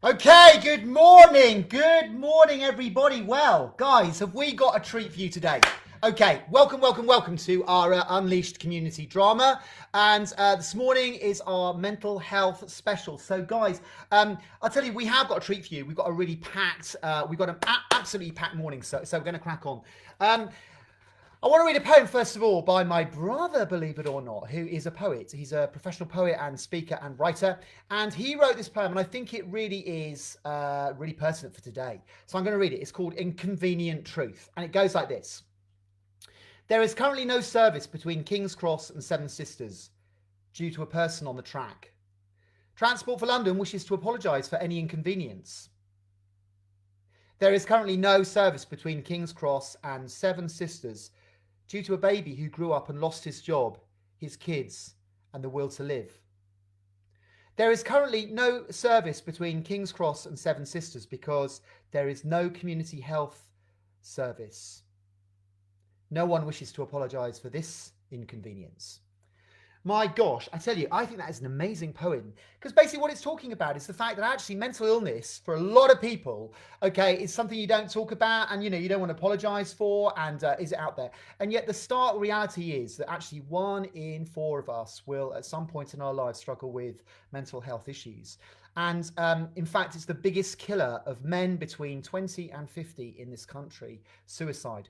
Okay, good morning. Good morning, everybody. Well, guys, have we got a treat for you today? Okay, welcome to our Unleashed community drama. And this morning is our mental health special. So, guys, I'll tell you, we have got a treat for you. We've got a really packed, we've got an absolutely packed morning. So we're going to crack on. I want to read a poem, first of all, by my brother, believe it or not, who is a poet. He's a professional poet and speaker and writer. And he wrote this poem, and I think it really is really pertinent for today. So I'm going to read it. It's called Inconvenient Truth. And it goes like this. There is currently no service between King's Cross and Seven Sisters due to a person on the track. Transport for London wishes to apologise for any inconvenience. There is currently no service between King's Cross and Seven Sisters due to a baby who grew up and lost his job, his kids, and the will to live. There is currently no service between King's Cross and Seven Sisters because there is no community health service. No one wishes to apologise for this inconvenience. My gosh, I tell you, I think that is an amazing poem, because basically what it's talking about is the fact that actually mental illness for a lot of people, okay, is something you don't talk about, and you don't want to apologize for, and is it out there? And yet the stark reality is that actually 1 in 4 of us will at some point in our lives struggle with mental health issues. And in fact, it's the biggest killer of men between 20 and 50 in this country. Suicide,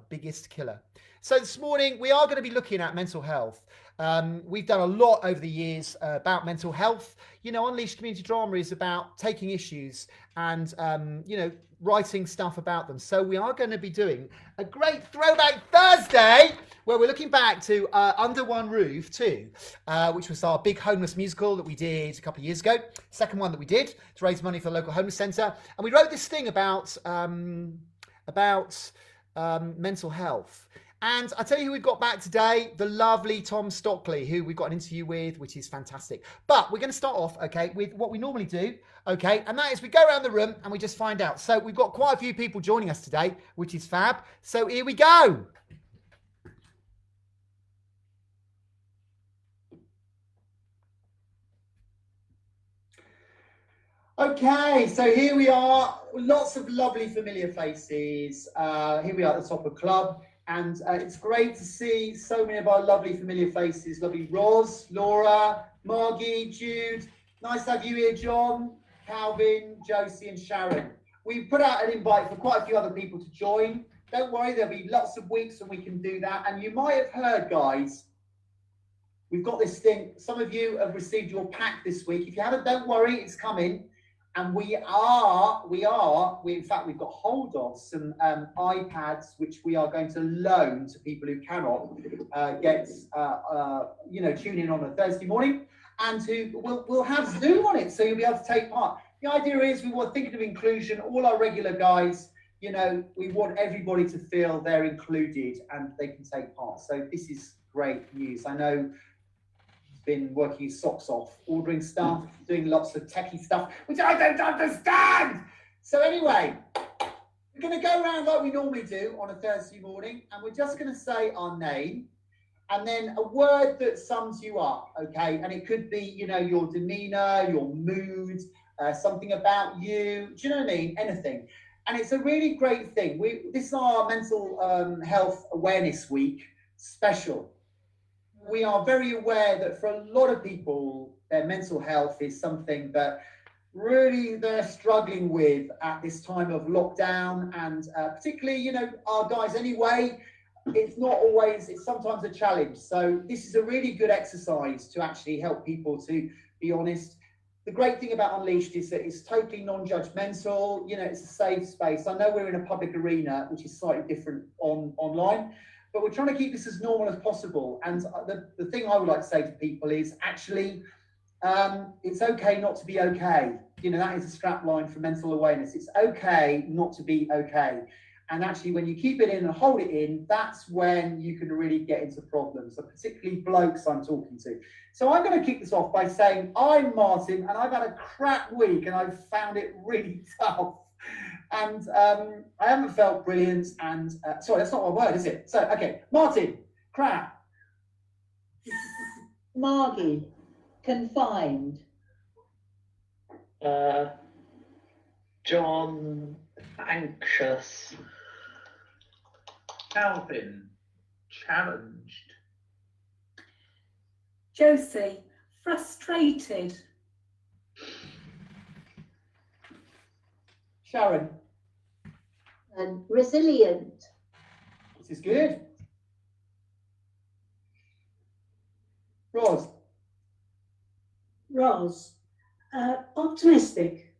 biggest killer. So this morning we are going to be looking at mental health. We've done a lot over the years about mental health. Unleashed Community Drama is about taking issues and writing stuff about them. So we are going to be doing a great Throwback Thursday where we're looking back to Under One Roof 2, which was our big homeless musical that we did a couple of years ago. Second one that we did to raise money for the local homeless centre. And we wrote this thing about mental health. And I tell you who we've got back today, the lovely Tom Stockley, who we've got an interview with, which is fantastic. But we're going to start off, okay, with what we normally do, okay, and that is we go around the room and we just find out. So we've got quite a few people joining us today, which is fab. So here we go. Okay, so here we are, lots of lovely familiar faces. Here we are at the top of the club, and it's great to see so many of our lovely familiar faces. Lovely Roz, Laura, Margie, Jude. Nice to have you here, John, Calvin, Josie and Sharon. We've put out an invite for quite a few other people to join. Don't worry, there'll be lots of weeks when we can do that. And you might have heard, guys, we've got this thing. Some of you have received your pack this week. If you haven't, don't worry, it's coming. And we in fact, we've got hold of some iPads, which we are going to loan to people who cannot tune in on a Thursday morning, and we'll have Zoom on it, so you'll be able to take part. The idea is we were thinking of inclusion. All our regular guys, we want everybody to feel they're included and they can take part. So this is great news. I know been working his socks off, ordering stuff, doing lots of techie stuff, which I don't understand. So anyway, we're going to go around like we normally do on a Thursday morning, and we're just going to say our name and then a word that sums you up, okay? And it could be, your demeanor, your mood, something about you. Do you know what I mean? Anything. And it's a really great thing. This is our Mental Health Awareness Week special. We are very aware that for a lot of people, their mental health is something that really they're struggling with at this time of lockdown, and particularly, our guys anyway, it's sometimes a challenge. So this is a really good exercise to actually help people to be honest. The great thing about Unleashed is that it's totally non-judgmental, it's a safe space. I know we're in a public arena, which is slightly different online, but we're trying to keep this as normal as possible. And the thing I would like to say to people is actually, it's okay not to be okay. That is a strap line for mental awareness. It's okay not to be okay. And actually, when you keep it in and hold it in, that's when you can really get into problems. So particularly blokes I'm talking to. So I'm going to kick this off by saying I'm Martin, and I've had a crap week, and I've found it really tough. And I haven't felt brilliant, and sorry, that's not my word, is it? So, okay, Martin, crap. Margie, confined. John, anxious. Calvin, challenged. Josie, frustrated. Sharon. And resilient. This is good. Roz. Ros, optimistic.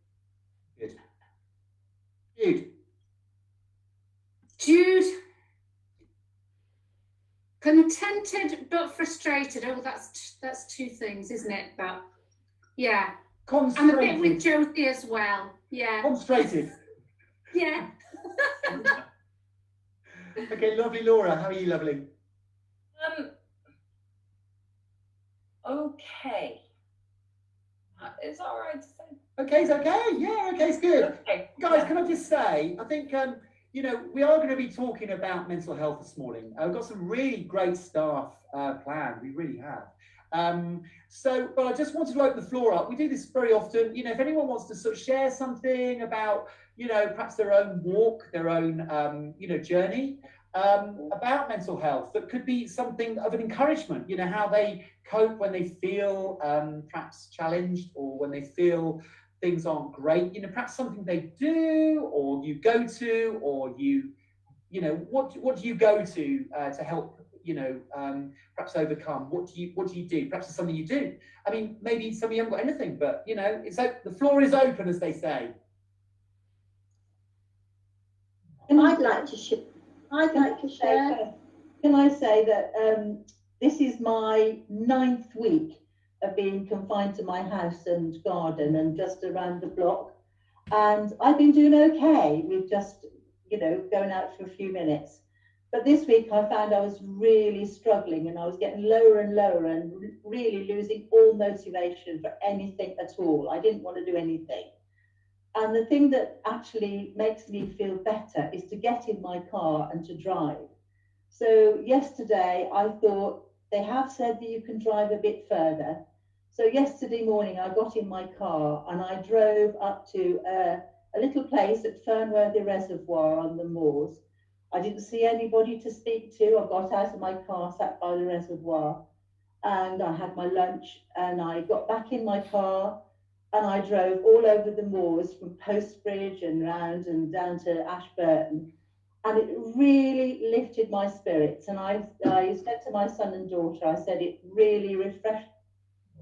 Good. Jude. Jude, contented but frustrated. Oh, that's two things, isn't it? But yeah, I'm a bit with Josie as well. Yeah. Concentrated. Yeah. Okay, lovely Laura. How are you, lovely? Okay. Is that all right to say? Okay, it's okay. Yeah, okay, it's good. Okay. Guys, can I just say, I think, you know, we are going to be talking about mental health this morning. We've got some really great stuff planned. We really have. But I just wanted to open the floor up. We do this very often. You know, if anyone wants to sort of share something about, you know, perhaps their own walk, their own, you know, journey about mental health, that could be something of an encouragement, you know, how they cope when they feel perhaps challenged, or when they feel things aren't great, you know, perhaps something they do, or you go to, or you know, what do you go to help, you know, perhaps overcome? What do you do? Perhaps it's something you do. I mean, maybe some of you haven't got anything, but you know, it's like the floor is open, as they say. I'd like to share. Can I say that this is my 9th week of being confined to my house and garden and just around the block, and I've been doing okay with just, you know, going out for a few minutes. But this week I found I was really struggling, and I was getting lower and lower and really losing all motivation for anything at all. I didn't want to do anything. And the thing that actually makes me feel better is to get in my car and to drive. So yesterday I thought, they have said that you can drive a bit further. So yesterday morning I got in my car and I drove up to a little place at Fernworthy Reservoir on the moors. I didn't see anybody to speak to. I got out of my car, sat by the reservoir, and I had my lunch, and I got back in my car and I drove all over the moors, from Postbridge and round and down to Ashburton. And it really lifted my spirits. And I said to my son and daughter, I said, it really refreshed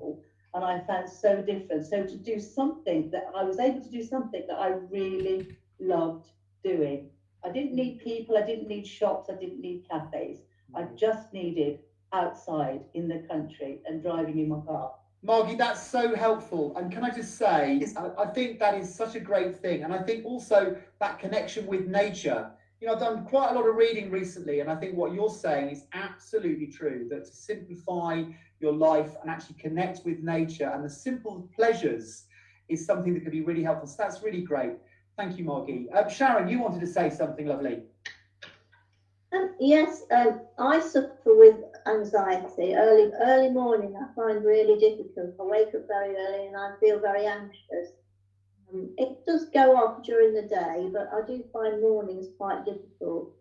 me. And I found so different. So to do something that I was able to do something that I really loved doing. I didn't need people, I didn't need shops, I didn't need cafes. I just needed outside in the country and driving in my car. Margie, that's so helpful. And can I just say, I think that is such a great thing. And I think also that connection with nature. You know, I've done quite a lot of reading recently, and I think what you're saying is absolutely true, that to simplify your life and actually connect with nature and the simple pleasures is something that can be really helpful. So that's really great. Thank you, Margie. Sharon, you wanted to say something lovely. Yes, I suffer with anxiety. Early morning I find really difficult. I wake up very early and I feel very anxious. It does go off during the day, but I do find mornings quite difficult.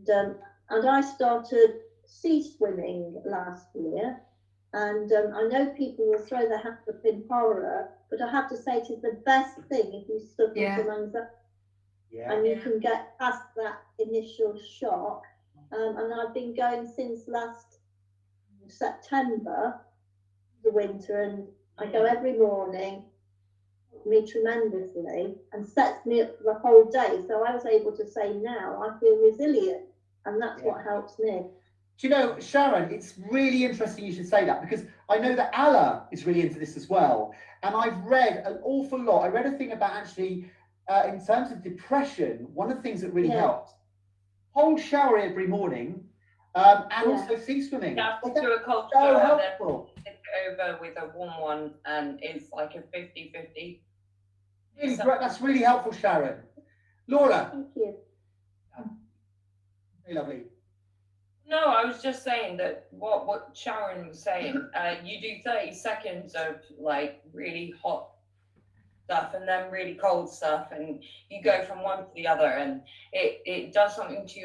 And I started sea swimming last year, and I know people will throw their hands up in horror, but I have to say it is the best thing if you suffer from anxiety. And you can get past that initial shock. And I've been going since last September, the winter, and I go every morning. Me tremendously and sets me up for the whole day. So I was able to say now I feel resilient, and that's what helps me. Do you know, Sharon, it's really interesting you should say that, because I know that Allah is really into this as well. And I've read an awful lot. I read a thing about actually, in terms of depression, one of the things that really helped, cold shower every morning, and also sea swimming. You have to do a cold so shower, helpful. then take it over with a warm one, and it's like a 50-50. Really great. That's really helpful, Sharon. Laura. Thank you. Very lovely. No, I was just saying that what Sharon was saying, you do 30 seconds of like really hot stuff and then really cold stuff, and you go from one to the other, and it does something to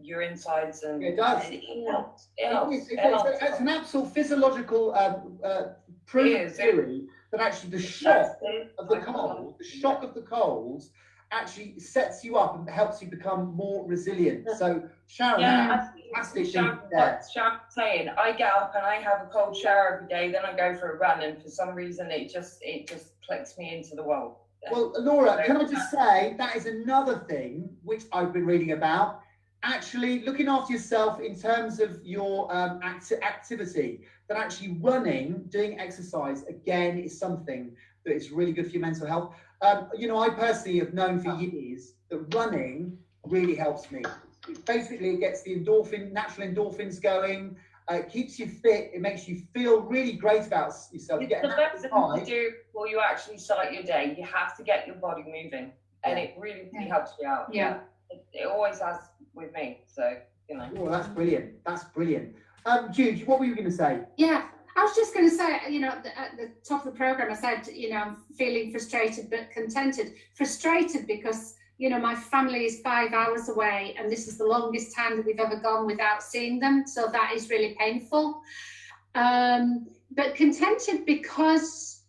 your insides, and it does. It helps. It's an absolute physiological proven theory that actually the shock of the cold actually sets you up and helps you become more resilient. So Sharon, fantastic thing there. Sharon's saying, I get up and I have a cold shower every day, then I go for a run, and for some reason it just clicks me into the world. Well, Laura, can I just say that is another thing which I've been reading about. Actually looking after yourself in terms of your activity, that actually running, doing exercise, again, is something that is really good for your mental health. You know, I personally have known for years that running really helps me. Basically, it gets the natural endorphins going. It keeps you fit. It makes you feel really great about yourself. It's the best thing to do before you actually start your day. You have to get your body moving. and it really, really helps you out. Yeah. It always has with me. So, you know. Oh, that's brilliant. That's brilliant. Jude, what were you going to say? Yeah, I was just going to say, you know, at the top of the programme, I said, you know, I'm feeling frustrated but contented. Frustrated because, you know, my family is 5 hours away and this is the longest time that we've ever gone without seeing them. So that is really painful. But contented because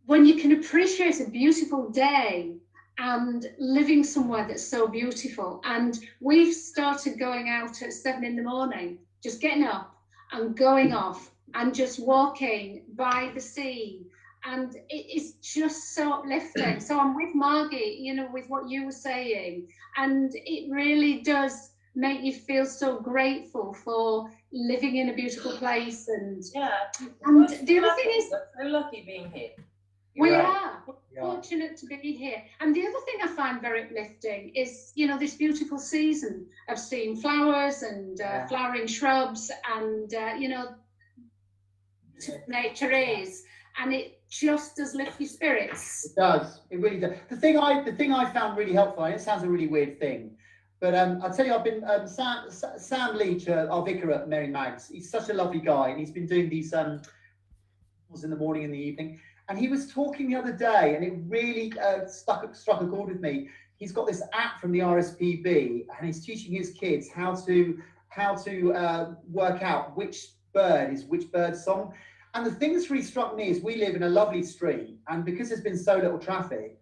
when you can appreciate a beautiful day and living somewhere that's so beautiful, and we've started going out at 7 in the morning, just getting up and going off and just walking by the sea, and it is just so uplifting. So I'm with Margie, you know, with what you were saying, and it really does make you feel so grateful for living in a beautiful place. And and the other thing is, we're so lucky being here. we are fortunate to be here. And the other thing I find very uplifting is, you know, this beautiful season of seeing flowers and flowering shrubs, and you know, nature is, and it just does lift your spirits. It does. It really does. The thing I found really helpful, and it sounds a really weird thing, but I'll tell you, I've been Sam Leach, our vicar at Mary Maggs. He's such a lovely guy, and he's been doing these in the morning and the evening. And he was talking the other day, and it really struck a chord with me. He's got this app from the RSPB, and he's teaching his kids how to work out which bird is which bird's song. And the thing that's really struck me is we live in a lovely street, and because there's been so little traffic,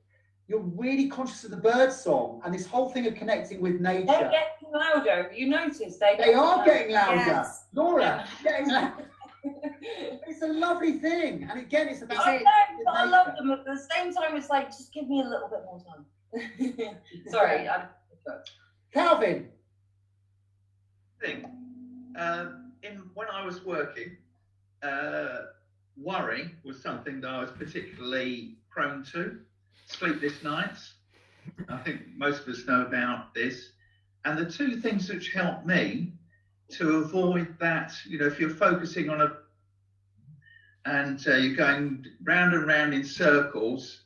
you're really conscious of the bird song and this whole thing of connecting with nature. They're getting louder. You notice they are getting louder. Yes. Laura, getting louder. It's a lovely thing, and again, it's about. I know, but I love them. At the same time, it's like, just give me a little bit more time. Sorry, Calvin. When I was working, worry was something that I was particularly prone to. Sleepless nights. I think most of us know about this. And the two things which helped me to avoid that, you know, if you're focusing on and you're going round and round in circles,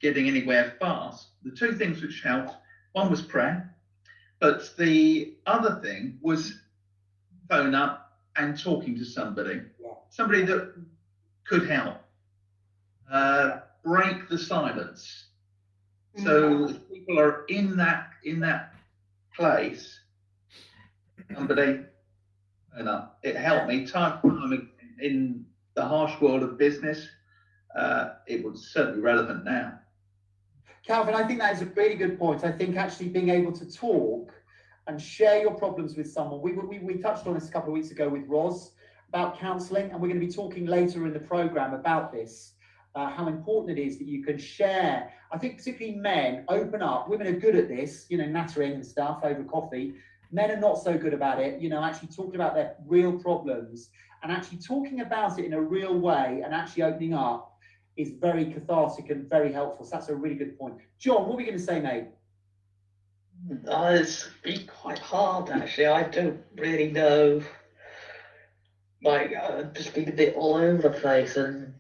getting anywhere fast, the two things which helped, one was prayer, but the other thing was phone up and talking to somebody that could help. Break the silence. So if people are in that place, somebody, it helped me time in the harsh world of business. It was certainly relevant now. Calvin, I think that is a really good point. I think actually being able to talk and share your problems with someone. We touched on this a couple of weeks ago with Roz about counselling, and we're going to be talking later in the programme about this. How important it is that you can share. I think particularly men open up. Women are good at this, you know, nattering and stuff over coffee. Men are not so good about it, you know, actually talking about their real problems and actually talking about it in a real way and actually opening up is very cathartic and very helpful. So that's a really good point. John, what were we going to say, mate? It's been quite hard, actually. I don't really know. Like, just been a bit all over the place and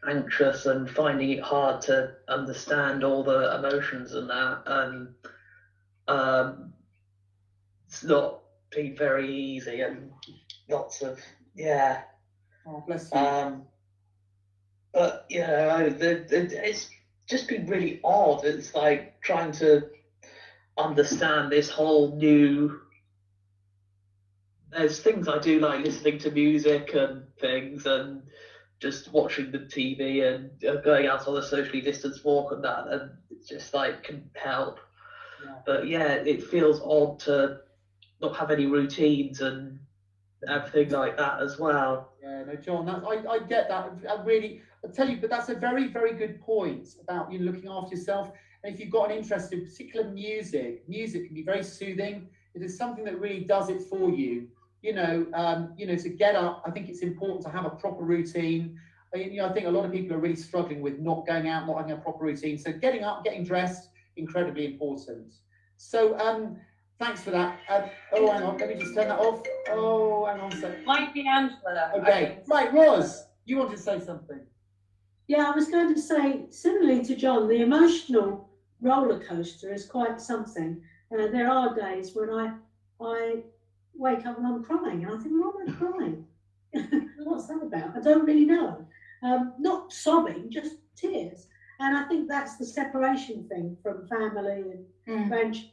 anxious and finding it hard to understand all the emotions and that, and it's not been very easy, and lots of Oh, bless you. But you know, it's just been really odd. It's like trying to understand this whole new. There's things I do, like listening to music and things, and just watching the TV and going out on a socially distanced walk and that, and it's just like can help. But yeah, it feels odd to not have any routines and everything like that as well. Yeah, no, John, I get that. I tell you, but that's a very, very good point about you looking after yourself. And if you've got an interest in particular music can be very soothing. It is something that really does it for you. You know, to get up, I think it's important to have a proper routine. You know, I think a lot of people are really struggling with not going out, not having a proper routine. So getting up, getting dressed, incredibly important. So thanks for that. Oh, hang on, let me just turn that off. Oh, hang on a second. Might be Angela. Okay, right, Roz, you wanted to say something. Yeah, I was going to say, similarly to John, the emotional roller coaster is quite something. There are days when I wake up and I'm crying, and I think, why am I crying? What's that about? I don't really know. Not sobbing, just tears. And I think that's the separation thing from family and friendship.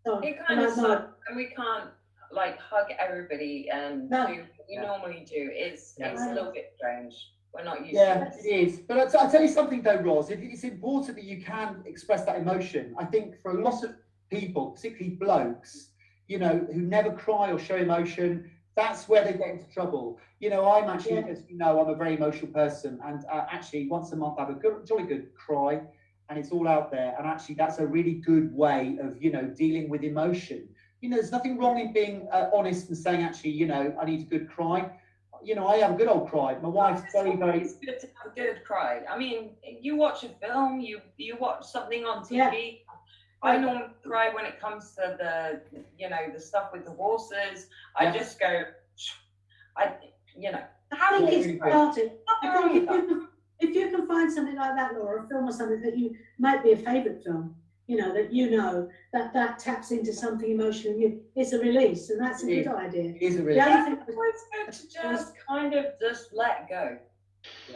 So, It kind of sucks, and we can't like hug everybody and do what we normally do. It's a little bit strange. We're not used to it is. But I'll tell you something though, Roz. It's important that you can express that emotion. I think for a lot of people, particularly blokes, you know, who never cry or show emotion, that's where they get into trouble. You know, I'm actually, as you know, I'm a very emotional person, and actually once a month I have a jolly good cry, and it's all out there. And actually, that's a really good way of, you know, dealing with emotion. You know, there's nothing wrong in being honest and saying, actually, you know, I need a good cry. You know, I have a good old cry. My wife's very, very. It's good to have a good cry. I mean, you watch a film, you watch something on TV. I normally cry when it comes to the, you know, the stuff with the horses. I just go, you know. I think it's started. If you can find something like that, Laura, a film or something that you might be a favourite film, you know, that taps into something emotional, it's a release, and that's a good idea. It is a release. It's good to just kind of just let go.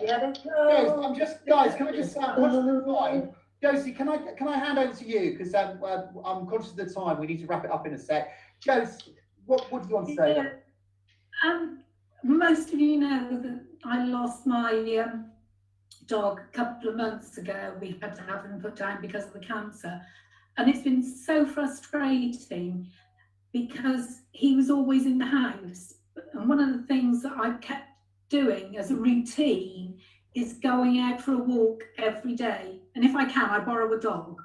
Let it go. Guys, can I just what's the time? Josie, can I hand over to you, because I'm conscious of the time. We need to wrap it up in a sec. Josie, what do you want to say? Most of you know that I lost my dog a couple of months ago. We had to have him put down because of the cancer, and it's been so frustrating because he was always in the house. And one of the things that I kept doing as a routine is going out for a walk every day, and if I can, I borrow a dog,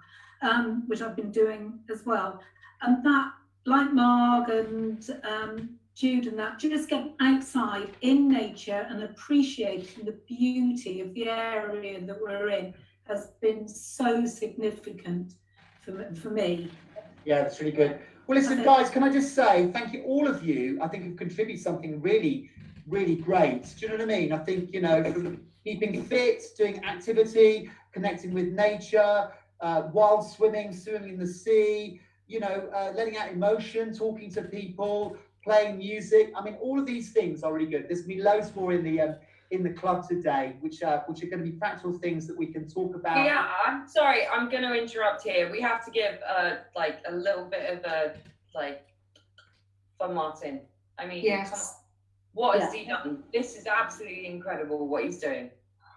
which I've been doing as well. And that, like Marg and Jude and that, just getting outside in nature and appreciating the beauty of the area that we're in has been so significant for me. Yeah, that's really good. Well, listen, guys, can I just say thank you, all of you. I think you've contributed something really, really great. Do you know what I mean? I think, you know, keeping fit, doing activity, connecting with nature, wild swimming in the sea, you know, letting out emotion, talking to people, playing music. I mean, all of these things are really good. There's going to be loads more in the club today, which are going to be practical things that we can talk about. Yeah, I'm sorry, I'm going to interrupt here. We have to give like a little bit of a for Martin. I mean, what has he done? This is absolutely incredible what he's doing.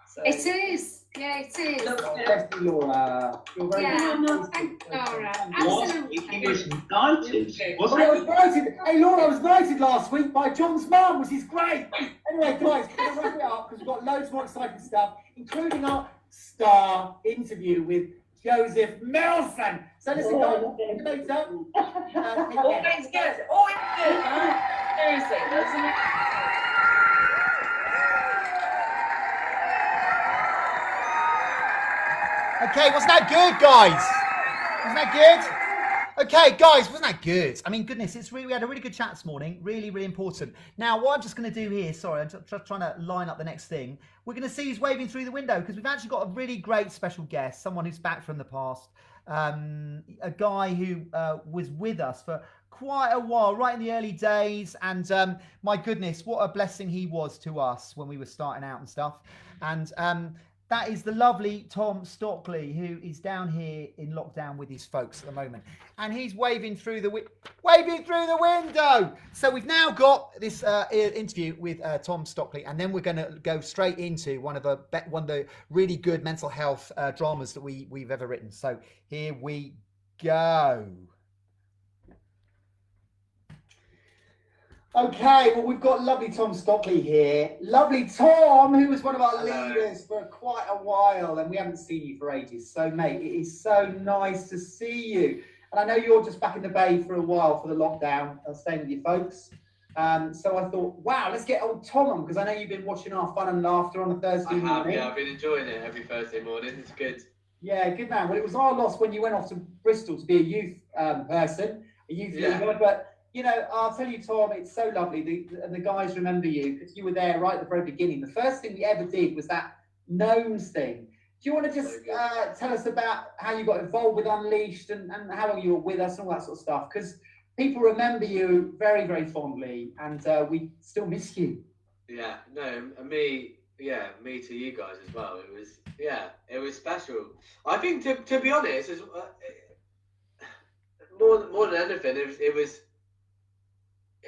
So, it is. Yeah, it is. Thank you, Laura. You're very good. Thank you, Laura. He Absolutely. was knighted, wasn't I was knighted. Hey, Laura, I was knighted last week by John's mum, which is great. Anyway, guys, we're going to wrap it up because we've got loads more exciting stuff, including our star interview with Joseph Milson. So listen, guys, see you later. Always good. Always good. Seriously, doesn't it? Okay, wasn't that good, guys? Wasn't that good? Okay, guys, wasn't that good? I mean, goodness, we had a really good chat this morning. Really, really important. Now, what I'm just going to do here, sorry, I'm just trying to line up the next thing. We're going to see who's waving through the window, because we've actually got a really great special guest, someone who's back from the past, a guy who was with us for quite a while, right in the early days. And my goodness, what a blessing he was to us when we were starting out and stuff. And that is the lovely Tom Stockley, who is down here in lockdown with his folks at the moment, and he's waving through the window. So we've now got this interview with Tom Stockley, and then we're going to go straight into one of the really good mental health dramas that we've ever written. So here we go. Okay, well, we've got lovely Tom Stockley here. Lovely Tom, who was one of our leaders for quite a while, and we haven't seen you for ages. So, mate, it is so nice to see you. And I know you're just back in the Bay for a while for the lockdown, staying with your folks. So I thought, wow, let's get old Tom on, because I know you've been watching our fun and laughter on a Thursday morning. Yeah, I've been enjoying it every Thursday morning. It's good. Yeah, good man. Well, it was our loss when you went off to Bristol to be a youth person, a youth leader, but... You know, I'll tell you, Tom, it's so lovely. The guys remember you because you were there right at the very beginning. The first thing we ever did was that gnomes thing. Do you want to just tell us about how you got involved with Unleashed and how long you were with us and all that sort of stuff? Because people remember you very, very fondly, and we still miss you. Yeah, no, me to you guys as well. It was special. I think to be honest, more than anything, it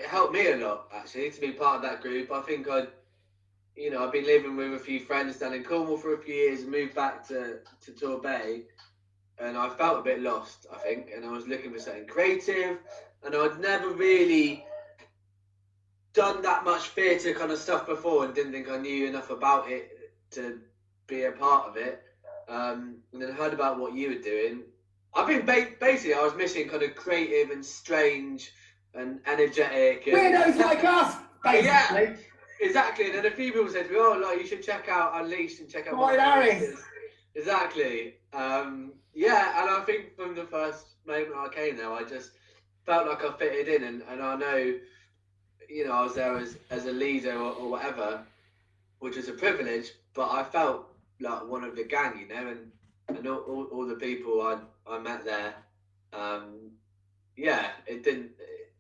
helped me a lot actually to be part of that group. I think I've been living with a few friends down in Cornwall for a few years, moved back to Torbay, and I felt a bit lost, I think, and I was looking for something creative, and I'd never really done that much theatre kind of stuff before and didn't think I knew enough about it to be a part of it. And then heard about what you were doing. I think basically I was missing kind of creative and strange and energetic. And Weirdos like us, basically. Yeah, exactly. And then a few people said to me, "Oh, like you should check out Unleashed and check out Right, Harry." Exactly. Yeah, and I think from the first moment I came there, I just felt like I fitted in, and I know, I was there as a leader or whatever, which was a privilege, but I felt like one of the gang, and all the people I met there, it didn't.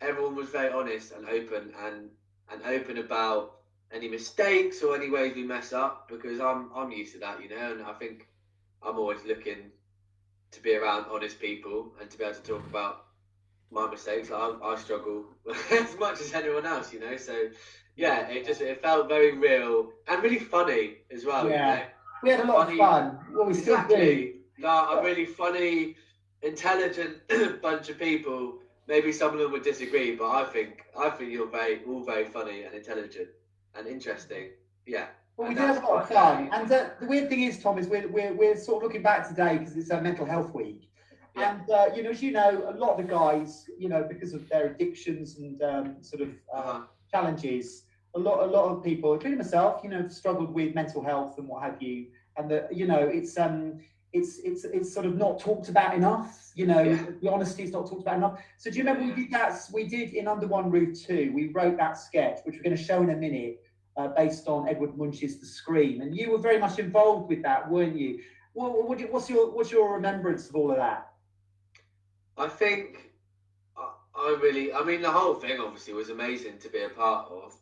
Everyone was very honest and open and open about any mistakes or any ways we mess up, because I'm used to that, and I think I'm always looking to be around honest people and to be able to talk about my mistakes. I struggle as much as anyone else, so yeah, it felt very real and really funny as well. Yeah, we had a lot of fun. Well, we still do. A really funny, intelligent bunch of people. Maybe some of them would disagree, but I think you're all very funny and intelligent and interesting. Yeah. Well, we did have a lot of fun, and the weird thing is, Tom, is we're sort of looking back today because it's Mental Health Week, and as you know, a lot of the guys, because of their addictions and challenges, a lot of people, including myself, struggled with mental health and what have you, and it's sort of not talked about enough. The honesty is not talked about enough. So do you remember we did in Under One Roof 2, we wrote that sketch, which we're going to show in a minute, based on Edward Munch's The Scream, and you were very much involved with that, weren't you? What's your remembrance of all of that? I think I mean, the whole thing obviously was amazing to be a part of,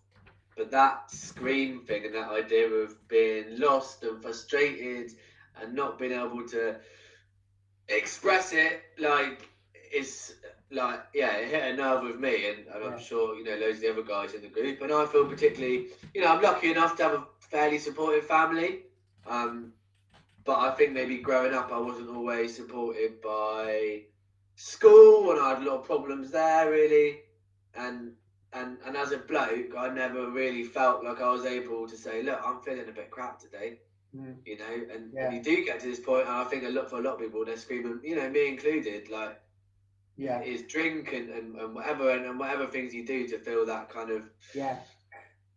but that Scream thing and that idea of being lost and frustrated and not being able to express it, it hit a nerve with me, and I'm sure loads of the other guys in the group, and I feel particularly, I'm lucky enough to have a fairly supportive family, but I think maybe growing up I wasn't always supported by school, and I had a lot of problems there really, and as a bloke I never really felt like I was able to say, look, I'm feeling a bit crap today. And you do get to this point, and I think for a lot of people they're screaming, me included, is drink and whatever things you do to feel that kind of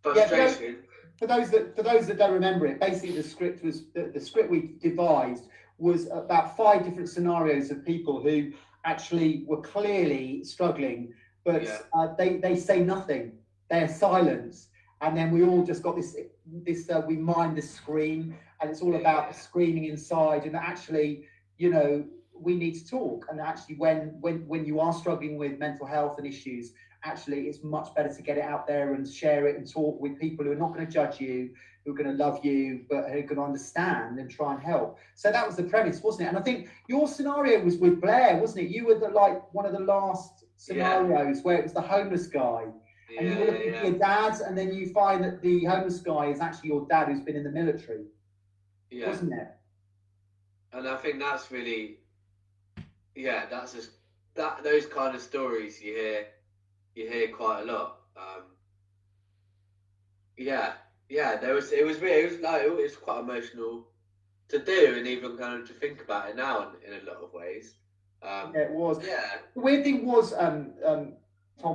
frustration. For those that don't remember it, basically the script we devised was about 5 different scenarios of people who actually were clearly struggling, but they say nothing, they're silence, and then we all just got this we mind the scream, and it's all about the screaming inside, and actually we need to talk, and actually when you are struggling with mental health and issues, actually it's much better to get it out there and share it and talk with people who are not going to judge you, who are going to love you, but who are going to understand and try and help. So that was the premise, wasn't it? And I think your scenario was with Blair, wasn't it? You were one of the last scenarios where it was the homeless guy, and you were looking for your dad, and then you find that the homeless guy is actually your dad who's been in the military, wasn't it? And I think that's really, those kind of stories you hear quite a lot. It was quite emotional to do, and even kind of to think about it now in a lot of ways. It was. Yeah. The weird thing was, Tom,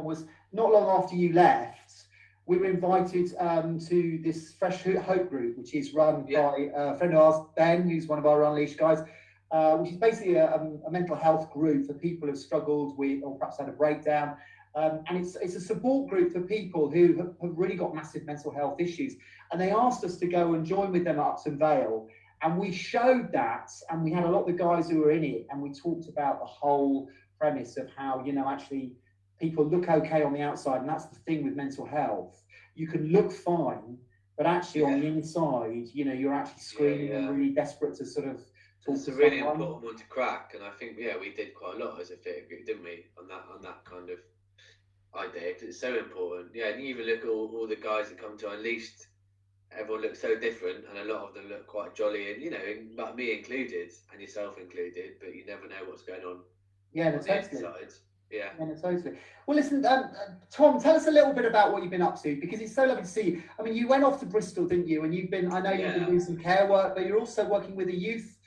was not long after you left, we were invited to this Fresh Hope group, which is run by a friend of ours, Ben, who's one of our Unleashed guys, which is basically a mental health group for people who've struggled with or perhaps had a breakdown. And it's a support group for people who have really got massive mental health issues. and they asked us to go and join with them at Upton Vale. And we showed that, and we had a lot of the guys who were in it, and we talked about the whole premise of how, you know, actually people look okay on the outside, and that's the thing with mental health. You can look fine, but actually on the inside, you know, you're actually screaming and really desperate to sort of talk It's to a really someone. important one to crack, and I think we did quite a lot as a theatre group, didn't we, on that kind of idea? 'Cause it's so important. Yeah, and you even look at all the guys that come to Unleashed. Everyone looks so different, and a lot of them look quite jolly, and you know, like me included, and yourself included. But you never know what's going on. Yeah, no, on totally. the inside. Yeah. Yeah, no, totally. Well, listen, Tom, tell us a little bit about what you've been up to, because it's so lovely to see you. I mean, you went off to Bristol, didn't you? And you've been, I know you've been doing some care work, but you're also working with a youth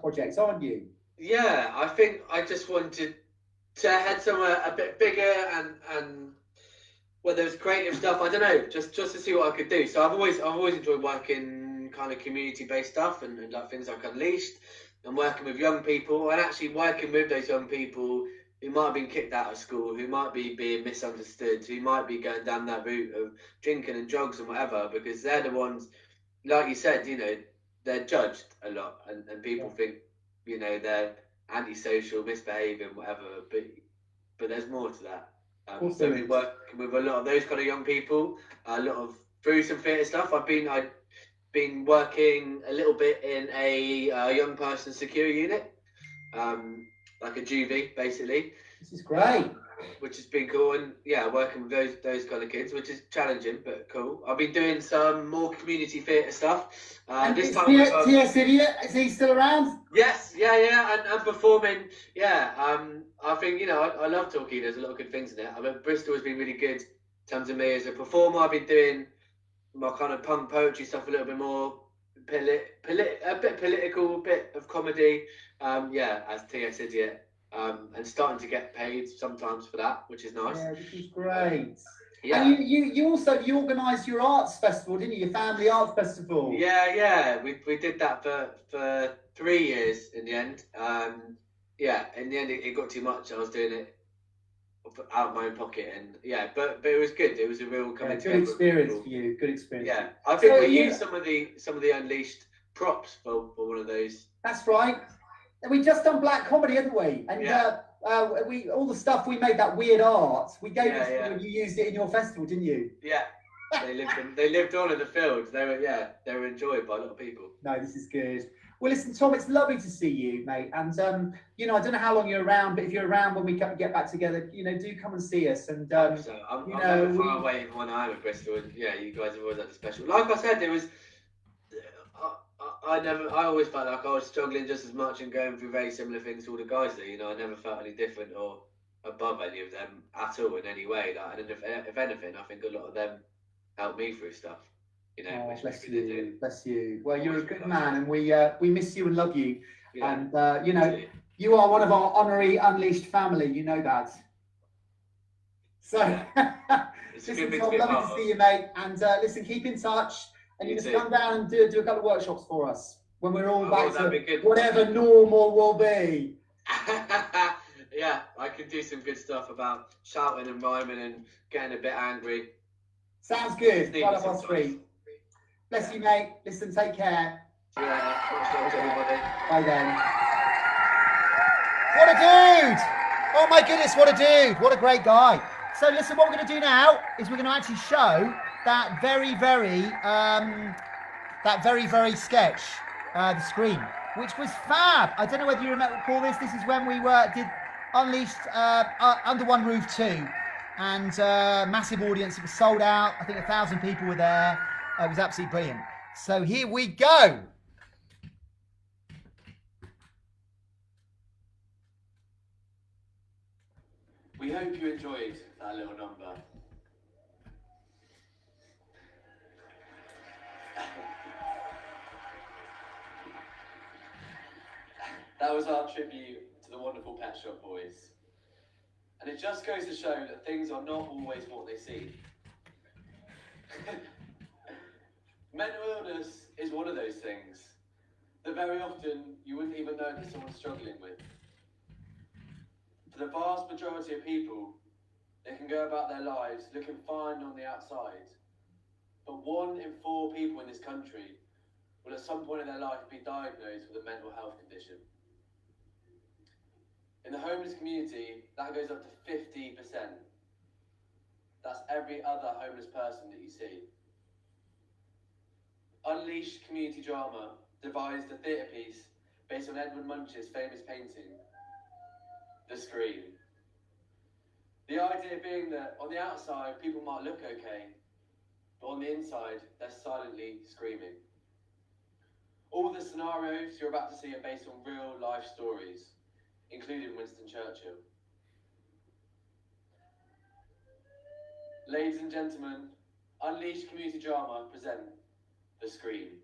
project, aren't you? Yeah, I think I just wanted to head somewhere a bit bigger and where there's creative stuff. I don't know, just to see what I could do. So I've always enjoyed working kind of community-based stuff and like things like Unleashed and working with young people, and actually working with those young people who might have been kicked out of school, who might be being misunderstood, who might be going down that route of drinking and drugs and whatever, because they're the ones, like you said, you know, they're judged a lot, and people think, you know, they're antisocial, misbehaving, whatever, but there's more to that. So we work with a lot of those kind of young people, a lot of through some theatre stuff. I've been working a little bit in a young person security unit, like a juvie, basically. This is great. Which has been cool, and yeah, working with those kind of kids, which is challenging but cool. I've been doing some more community theatre stuff. And this is time T.S. Idiot, is he still around? Yes, yeah, and performing. Yeah, I think, you know, I love Torquay. There's a lot of good things in it. I mean, Bristol has been really good in terms of me as a performer. I've been doing my kind of punk poetry stuff a little bit more, a bit political, a bit of comedy. As T.S. Idiot. And starting to get paid sometimes for that, which is nice. Yeah, which is great. Yeah. And you also organised your arts festival, didn't you? Your family arts festival. Yeah. We did that for 3 years in the end. In the end it got too much. I was doing it out of my own pocket, and but it was good. It was a real coming together. Good experience for you. Good experience. Yeah, I think we used some of the Unleashed props for one of those. That's right. We just done black comedy, haven't we? And we all the stuff we made, that weird art, we gave it to you, and you used it in your festival, didn't you? Yeah. They lived on in the field. They were enjoyed by a lot of people. No, this is good. Well, listen, Tom, it's lovely to see you, mate. And you know, I don't know how long you're around, but if you're around when we get back together, you know, do come and see us. And I'm never far away when I'm at Bristol. And yeah, you guys have always had a special. Like I said, it was. I always felt like I was struggling just as much and going through very similar things to all the guys there. You know, I never felt any different or above any of them at all in any way. Like, and if anything, I think a lot of them helped me through stuff. You know, which bless maybe you, they did. bless you. Well, you're a good man, and we miss you and love you. Yeah, and you know, you are one of our honorary Unleashed family. You know that. So, listen, Tom, lovely to see you, mate. And listen, keep in touch. And you just come down and do a couple of workshops for us when we're all back to whatever normal will be. Yeah, I can do some good stuff about shouting and rhyming and getting a bit angry. Sounds good. Right up our street. Bless you, mate. Listen, take care. Yeah, much love to everybody. Bye then. What a dude! Oh my goodness, what a dude! What a great guy. So listen, what we're going to do now is we're going to actually show that very very sketch, the Scream, which was fab. I don't know whether you recall this. This is when we did Unleashed Under One Roof 2, and massive audience. It was sold out. I think 1,000 people were there. It was absolutely brilliant. So here we go. We hope you enjoyed that little number. That was our tribute to the wonderful Pet Shop Boys. And it just goes to show that things are not always what they seem. Mental illness is one of those things that very often you wouldn't even know that someone's struggling with. For the vast majority of people, they can go about their lives looking fine on the outside, but 1 in 4 people in this country will at some point in their life be diagnosed with a mental health condition. In the homeless community, that goes up to 50%. That's every other homeless person that you see. Unleashed Community Drama devised a theatre piece based on Edmund Munch's famous painting, The Scream. The idea being that on the outside, people might look okay, but on the inside, they're silently screaming. All the scenarios you're about to see are based on real life stories, including Winston Churchill. Ladies and gentlemen, Unleashed Community Drama present The Scream.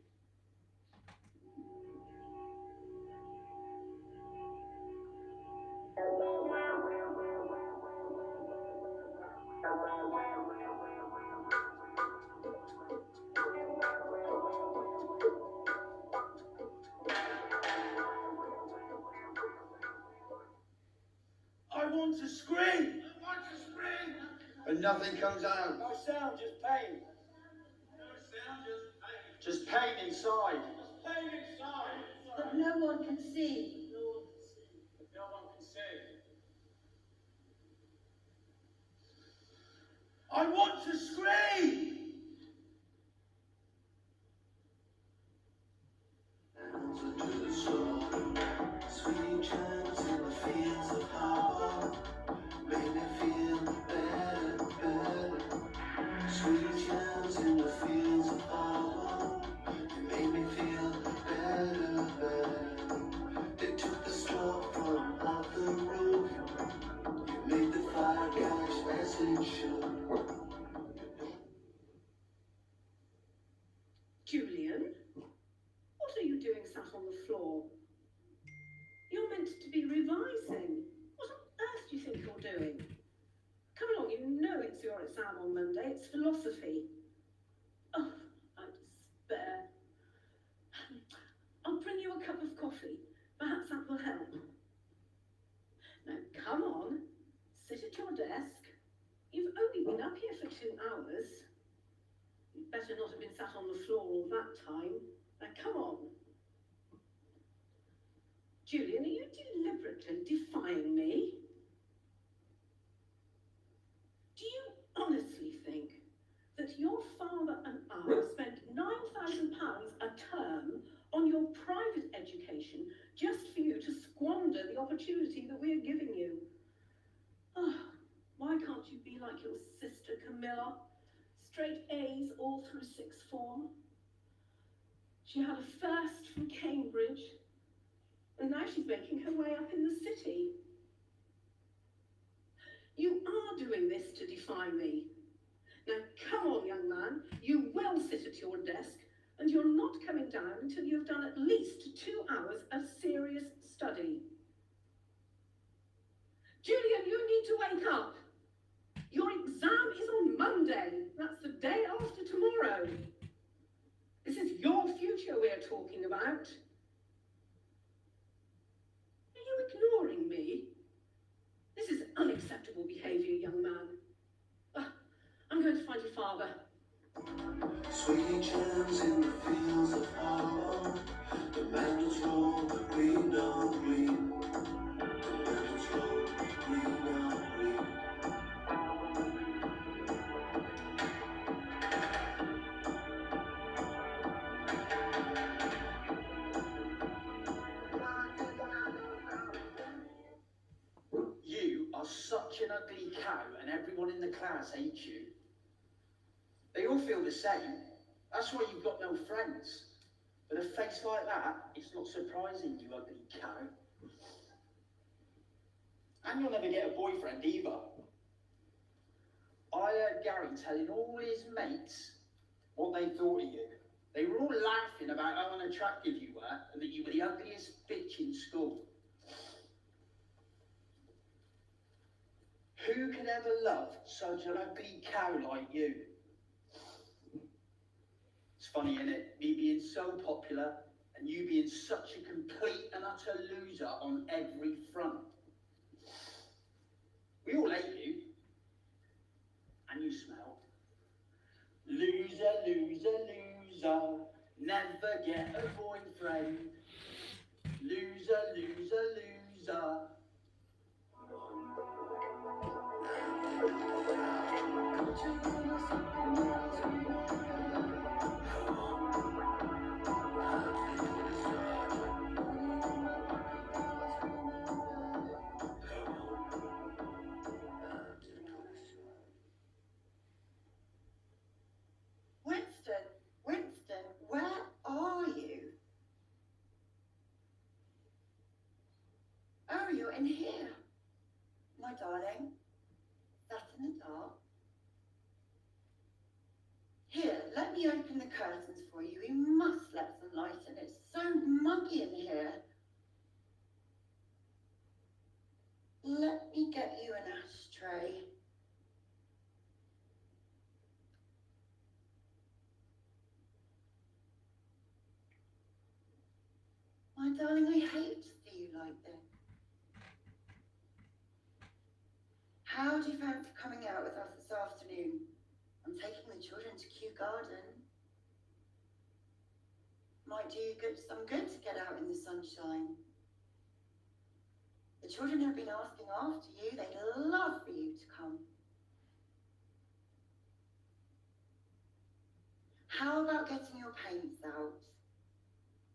I want to scream! I want to scream! And nothing comes out. No sound, just pain. No sound, just pain. Just pain inside. Just pain inside. But no one can see. No one can see. No one can see. I want to scream! Sweet chimes in the fields of Holby made me feel better, better. Sweet chimes in the fields of Holby, they made me feel better, better. They took the straw from off the roof, you made the fire catch as it should. Julian, what are you doing sat on the floor? You're meant to be revising. What on earth do you think you're doing? Come along, you know it's your exam on Monday. It's philosophy. Oh, I despair. I'll bring you a cup of coffee. Perhaps that will help. Now, come on. Sit at your desk. You've only been up here for 2 hours. You'd better not have been sat on the floor all that time. Now, come on. Julian, are you deliberately defying me? Do you honestly think that your father and I spent £9,000 a term on your private education just for you to squander the opportunity that we're giving you? Oh, why can't you be like your sister Camilla? Straight A's all through sixth form. She had a first from Cambridge, and now she's making her way up in the city. You are doing this to defy me. Now come on, young man, you will sit at your desk, and you're not coming down until you've done at least 2 hours of serious study. Julian, you need to wake up. Your exam is on Monday. That's the day after tomorrow. This is your future we're talking about. Are you ignoring me? This is unacceptable behaviour, young man. I'm going to find your father. Sweet gems in the fields of Holby, the meadows roll green on green. The meadows roll green on green. You are such an ugly cow, and everyone in the class hates you. They all feel the same. That's why you've got no friends. With a face like that, it's not surprising, you ugly cow. And you'll never get a boyfriend either. I heard Gary telling all his mates what they thought of you. They were all laughing about how unattractive you were and that you were the ugliest bitch in school. Who could ever love such an ugly cow like you? It's funny, innit? Me being so popular and you being such a complete and utter loser on every front. We all hate you. And you smell Loser, loser, loser, never get a boyfriend. Loser, loser, loser. Winston, Winston, where are you? Oh, you're in here. My darling, that's in the dark. Here, let me open the curtains for you. We must let some light in. It's so muggy in here. Let me get you an ashtray. My darling, I hate to see you like this. How do you fancy coming out with us this afternoon? I'm taking the children to Kew Garden. Might do you some good to get out in the sunshine. The children have been asking after you. They'd love for you to come. How about getting your paints out?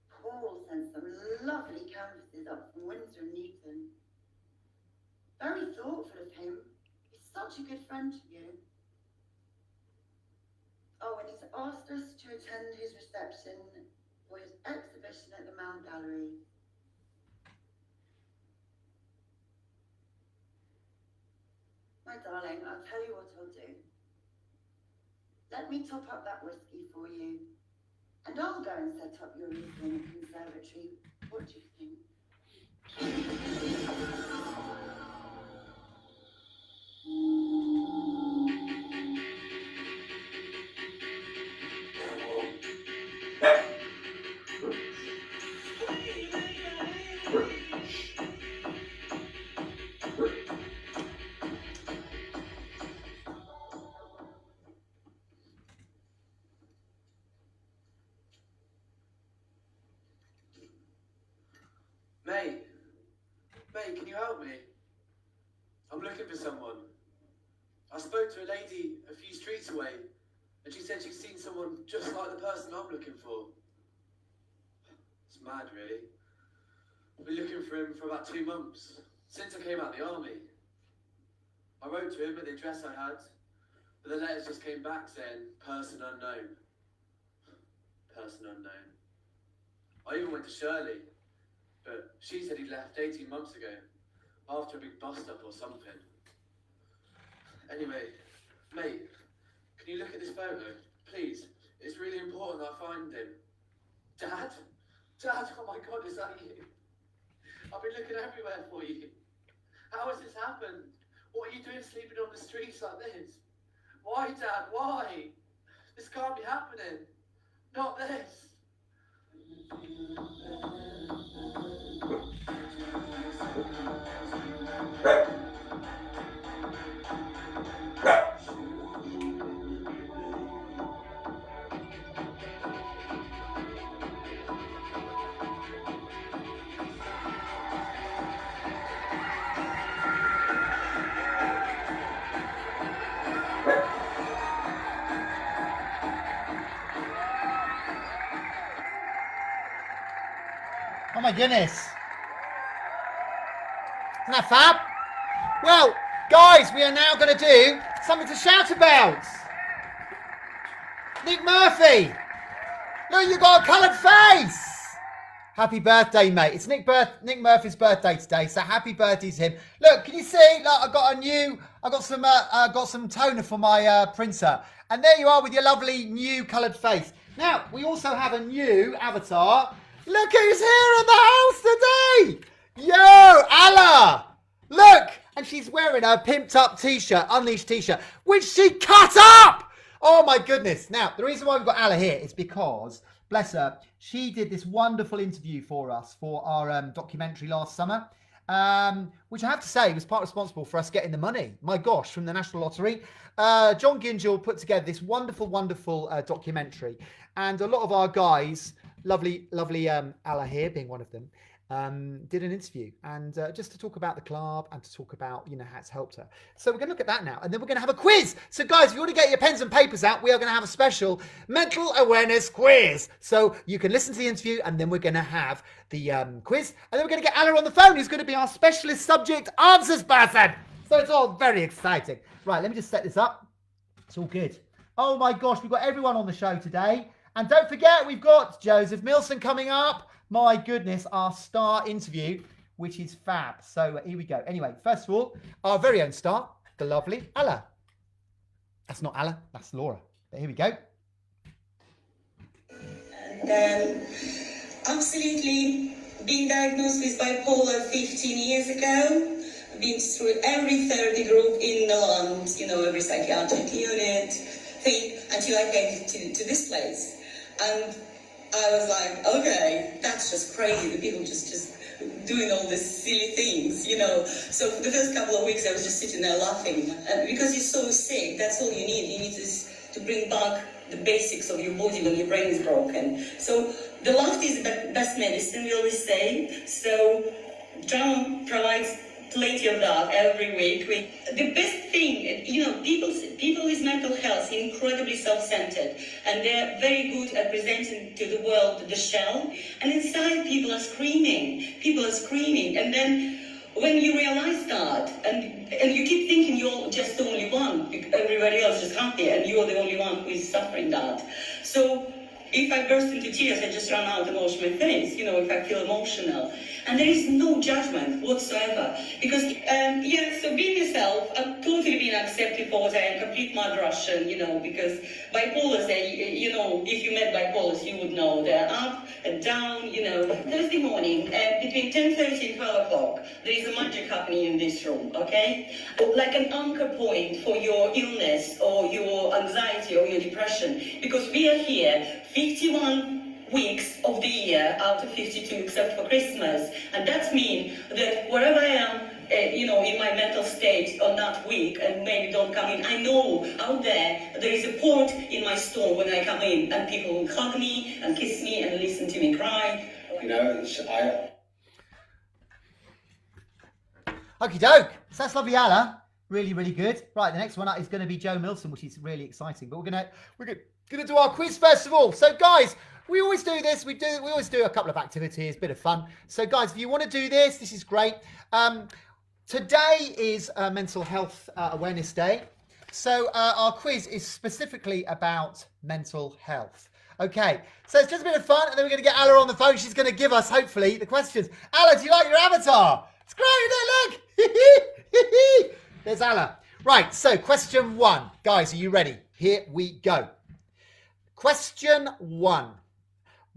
Paul sent some lovely canvases up from Windsor and Newton. Very thoughtful of him. He's such a good friend to you. Oh, and he's asked us to attend his reception for his exhibition at the Mount Gallery. My darling, I'll tell you what I'll do. Let me top up that whiskey for you. And I'll go and set up your evening conservatory. What do you think? Mate, can you help me? I'm looking for someone. I spoke to a lady a few streets away, and she said she's seen someone just like the person I'm looking for. It's mad, really. I've been looking for him for about 2 months, since I came out of the army. I wrote to him at the address I had, but the letters just came back saying, person unknown. Person unknown. I even went to Shirley, but she said he left 18 months ago, after a big bust-up or something. Anyway, mate, can you look at this photo, please? It's really important that I find him. Dad? Dad, oh my God, is that you? I've been looking everywhere for you. How has this happened? What are you doing sleeping on the streets like this? Why, Dad, why? This can't be happening. Not this. Oh my goodness. Isn't that fab? Well, guys, we are now going to do something to shout about. Nick Murphy. Look, you got a coloured face. Happy birthday, mate. It's Nick Murphy's birthday today, so happy birthday to him. Look, can you see? Look, I got some toner for my printer. And there you are with your lovely new coloured face. Now, we also have a new avatar. Look who's here at the house today! Yo, Allah! Look! And she's wearing a pimped up t-shirt, Unleashed t-shirt, which she cut up! Oh my goodness. Now, the reason why we've got Allah here is because, bless her, she did this wonderful interview for us for our documentary last summer. which I have to say was part responsible for us getting the money. My gosh, from the National Lottery. John Gingell put together this wonderful, wonderful documentary. And a lot of our guys, lovely Alla here being one of them, did an interview and just to talk about the club and to talk about, you know, how it's helped her. So we're going to look at that now, and then we're going to have a quiz. So guys, if you want to get your pens and papers out, we are going to have a special mental awareness quiz. So you can listen to the interview, and then we're going to have the quiz, and then we're going to get Alla on the phone, who's going to be our specialist subject answers person. So it's all very exciting. Right, let me just set this up. It's all good. Oh my gosh, we've got everyone on the show today. And don't forget, we've got Joseph Milson coming up. My goodness, our star interview, which is fab. So here we go. Anyway, first of all, our very own star, the lovely Alla. That's not Alla, that's Laura. But here we go. And absolutely being diagnosed with bipolar 15 years ago, been through every therapy group in the land, you know, every psychiatric unit thing, until I came to this place. And I was like, okay, that's just crazy. The people just doing all these silly things, you know. So for the first couple of weeks, I was just sitting there laughing. And because you're so sick, that's all you need. You need to bring back the basics of your body when your brain is broken. So the laughter is the best medicine, we always say. So drama provides plenty of that every week. The best thing, you know, people with mental health are incredibly self-centered, and they're very good at presenting to the world the shell, and inside people are screaming, and then when you realize that, and you keep thinking you're just the only one, everybody else is happy, and you're the only one who is suffering that. So if I burst into tears, I just run out and wash my face, you know, if I feel emotional. And there is no judgment whatsoever. Because, so being yourself, I'm totally being accepted for what I am, complete mad Russian, you know, because bipolars, you know, if you met bipolars, you would know they're up and down, you know. Thursday morning, between 10:30 and 12 o'clock, there is a magic happening in this room, okay? Like an anchor point for your illness or your anxiety or your depression. Because we are here 51 weeks of the year out of 52 except for Christmas, and that means that wherever I am, you know, in my mental state on that week, and maybe don't come in, I know out there is a port in my store when I come in, and people will hug me and kiss me and listen to me cry. You know, Okie doke. So that's lovely, Alla. Really, really good. Right, the next one is going to be Joe Milson, which is really exciting. But we're gonna do our quiz first of all. So guys, we always do this. We always do a couple of activities, bit of fun. So guys, if you want to do this is great. Today is Mental Health Awareness Day. So our quiz is specifically about mental health. Okay, so it's just a bit of fun, and then we're going to get Alla on the phone. She's going to give us, hopefully, the questions. Alla, do you like your avatar? It's great, isn't it? Look! There's Alla. Right, so question 1. Guys, are you ready? Here we go. Question 1.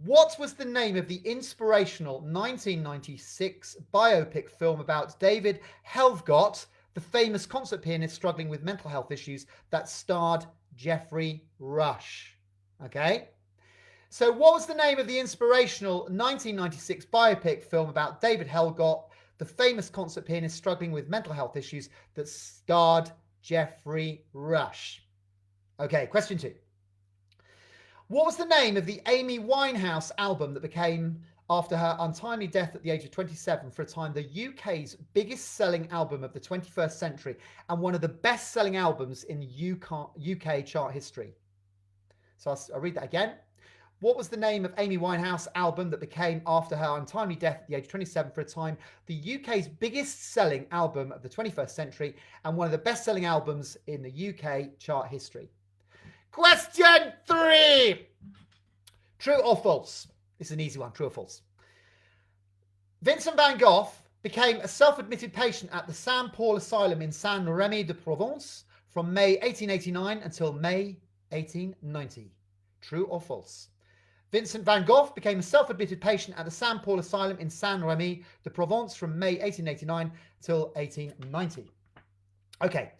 What was the name of the inspirational 1996 biopic film about David Helfgott, the famous concert pianist struggling with mental health issues, that starred Geoffrey Rush? Okay. So what was the name of the inspirational 1996 biopic film about David Helfgott, the famous concert pianist struggling with mental health issues, that starred Geoffrey Rush? Okay, question 2. What was the name of the Amy Winehouse album that became, after her untimely death at the age of 27, for a time the UK's biggest selling album of the 21st century and one of the best selling albums in UK chart history? So I'll read that again. What was the name of Amy Winehouse album that became, after her untimely death at the age of 27, for a time the UK's biggest selling album of the 21st century and one of the best selling albums in the UK chart history? Question 3. True or false? This is an easy one. True or false? Vincent van Gogh became a self-admitted patient at the Saint Paul Asylum in Saint-Rémy-de-Provence from May 1889 until May 1890. True or false? Vincent van Gogh became a self-admitted patient at the Saint Paul Asylum in Saint-Rémy-de-Provence from May 1889 until 1890. Okay.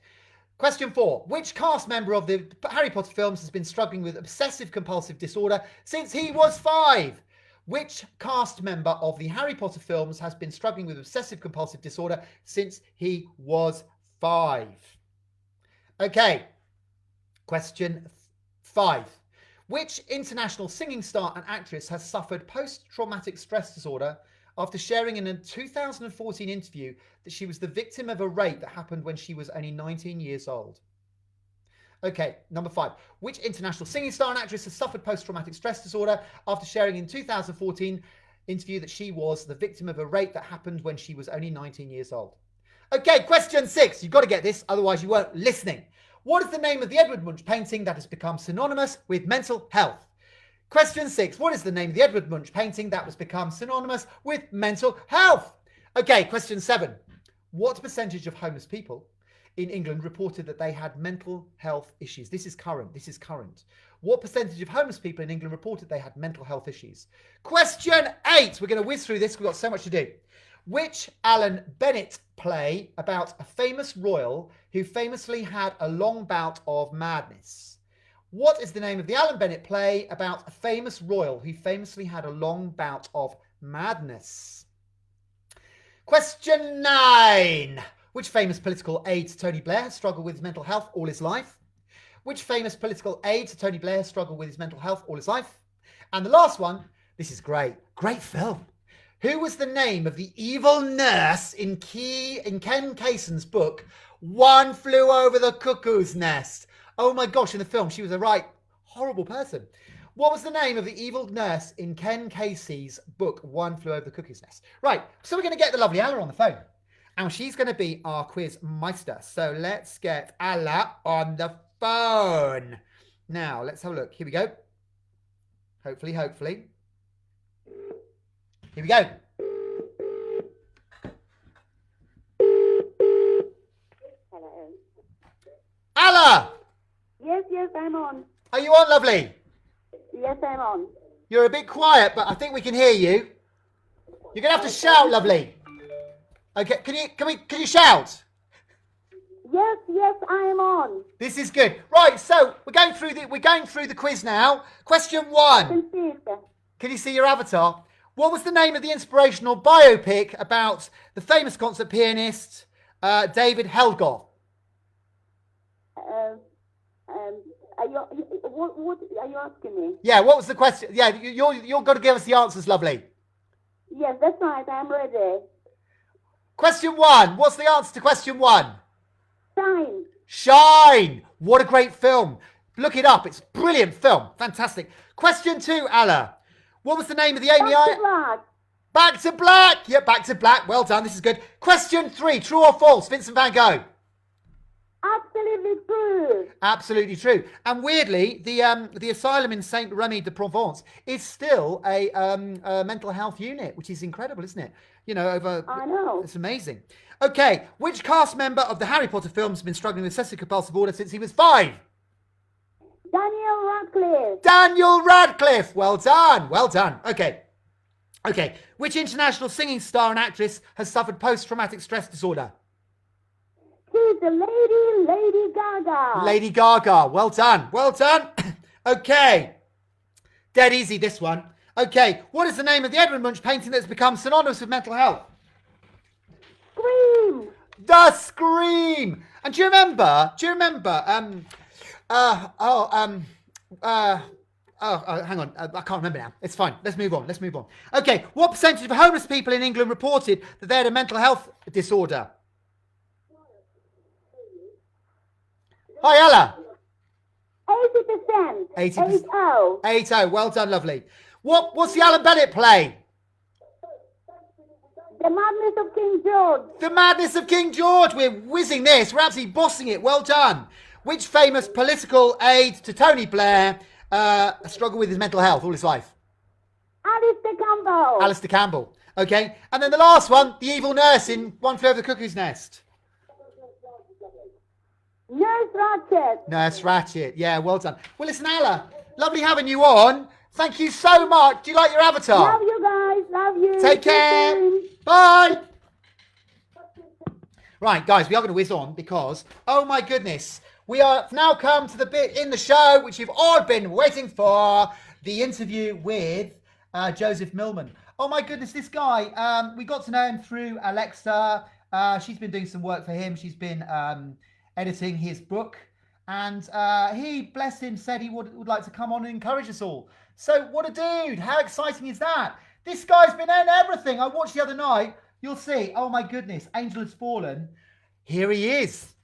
Question 4. Which cast member of the Harry Potter films has been struggling with obsessive compulsive disorder since he was 5? Which cast member of the Harry Potter films has been struggling with obsessive compulsive disorder since he was 5? Okay, question 5. Which international singing star and actress has suffered post-traumatic stress disorder after sharing in a 2014 interview that she was the victim of a rape that happened when she was only 19 years old? Okay, number 5. Which international singing star and actress has suffered post-traumatic stress disorder after sharing in 2014 interview that she was the victim of a rape that happened when she was only 19 years old? Okay, question 6. You've got to get this, otherwise you weren't listening. What is the name of the Edward Munch painting that has become synonymous with mental health? Question 6. What is the name of the Edward Munch painting that has become synonymous with mental health? Okay, question 7. What percentage of homeless people in England reported that they had mental health issues? This is current. What percentage of homeless people in England reported they had mental health issues? Question 8. We're going to whiz through this. We've got so much to do. Which Alan Bennett play about a famous royal who famously had a long bout of madness? What is the name of the Alan Bennett play about a famous royal who famously had a long bout of madness? Question 9. Which famous political aide to Tony Blair has struggled with his mental health all his life? Which famous political aide to Tony Blair has struggled with his mental health all his life? And the last one, this is great film. Who was the name of the evil nurse in Ken Kayson's book, One Flew Over the Cuckoo's Nest? Oh my gosh, in the film, she was a right horrible person. What was the name of the evil nurse in Ken Casey's book, One Flew Over the Cuckoo's Nest? Right, so we're going to get the lovely Alla on the phone. And she's going to be our quiz meister. So let's get Alla on the phone. Now, let's have a look. Here we go. Hopefully. Here we go. Hello. Alla! Yes, I'm on. Are you on, lovely? Yes, I'm on. You're a bit quiet, but I think we can hear you. You're going to have to shout, lovely. Okay, can you shout? Yes, I am on. This is good. Right, so we're going through the quiz now. Question 1. Can you see your avatar? What was the name of the inspirational biopic about the famous concert pianist David Helgoff? What are you asking me? Yeah, what was the question? Yeah, you're got to give us the answers, lovely. Yes, that's right. I'm ready. Question 1. What's the answer to question 1? Shine. What a great film. Look it up. It's a brilliant film. Fantastic. Question 2, Alla. What was the name of the Amy Back to Black. Back to Black. Yep, Back to Black. Well done. This is good. Question 3. True or false? Vincent van Gogh. Absolutely true. Absolutely true. And weirdly, the asylum in Saint Remy de Provence is still a mental health unit, which is incredible, isn't it? You know, I know. It's amazing. Okay, which cast member of the Harry Potter films has been struggling with obsessive compulsive disorder since he was 5? Daniel Radcliffe. Well done. Okay. Which international singing star and actress has suffered post-traumatic stress disorder? She's the Lady Gaga. Lady Gaga. Well done. Okay. Dead easy, this one. Okay. What is the name of the Edward Munch painting that's become synonymous with mental health? Scream. The Scream. And do you remember? Hang on. I can't remember now. It's fine. Let's move on. Okay. What percentage of homeless people in England reported that they had a mental health disorder? Hi, Alla. 80%. 80%. 80. Well done, lovely. What's the Alan Bennett play? The Madness of King George. The Madness of King George. We're whizzing this. We're absolutely bossing it. Well done. Which famous political aide to Tony Blair struggled with his mental health all his life? Alistair Campbell. Okay. And then the last one, the evil nurse in One Flew Over the Cuckoo's Nest. Nurse Ratched. Yeah, well done. Well, listen, Alla, lovely having you on. Thank you so much. Do you like your avatar? Love you guys. Love you. Take care. Bye. Right, guys, we are going to whiz on because, oh my goodness, we are now come to the bit in the show which you've all been waiting for, the interview with Joseph Millman. Oh my goodness, this guy, we got to know him through Alexa. She's been doing some work for him. She's been editing his book. And he, bless him, said he would like to come on and encourage us all. So what a dude. How exciting is that? This guy's been in everything. I watched the other night. You'll see. Oh my goodness. Angel Has Fallen. Here he is.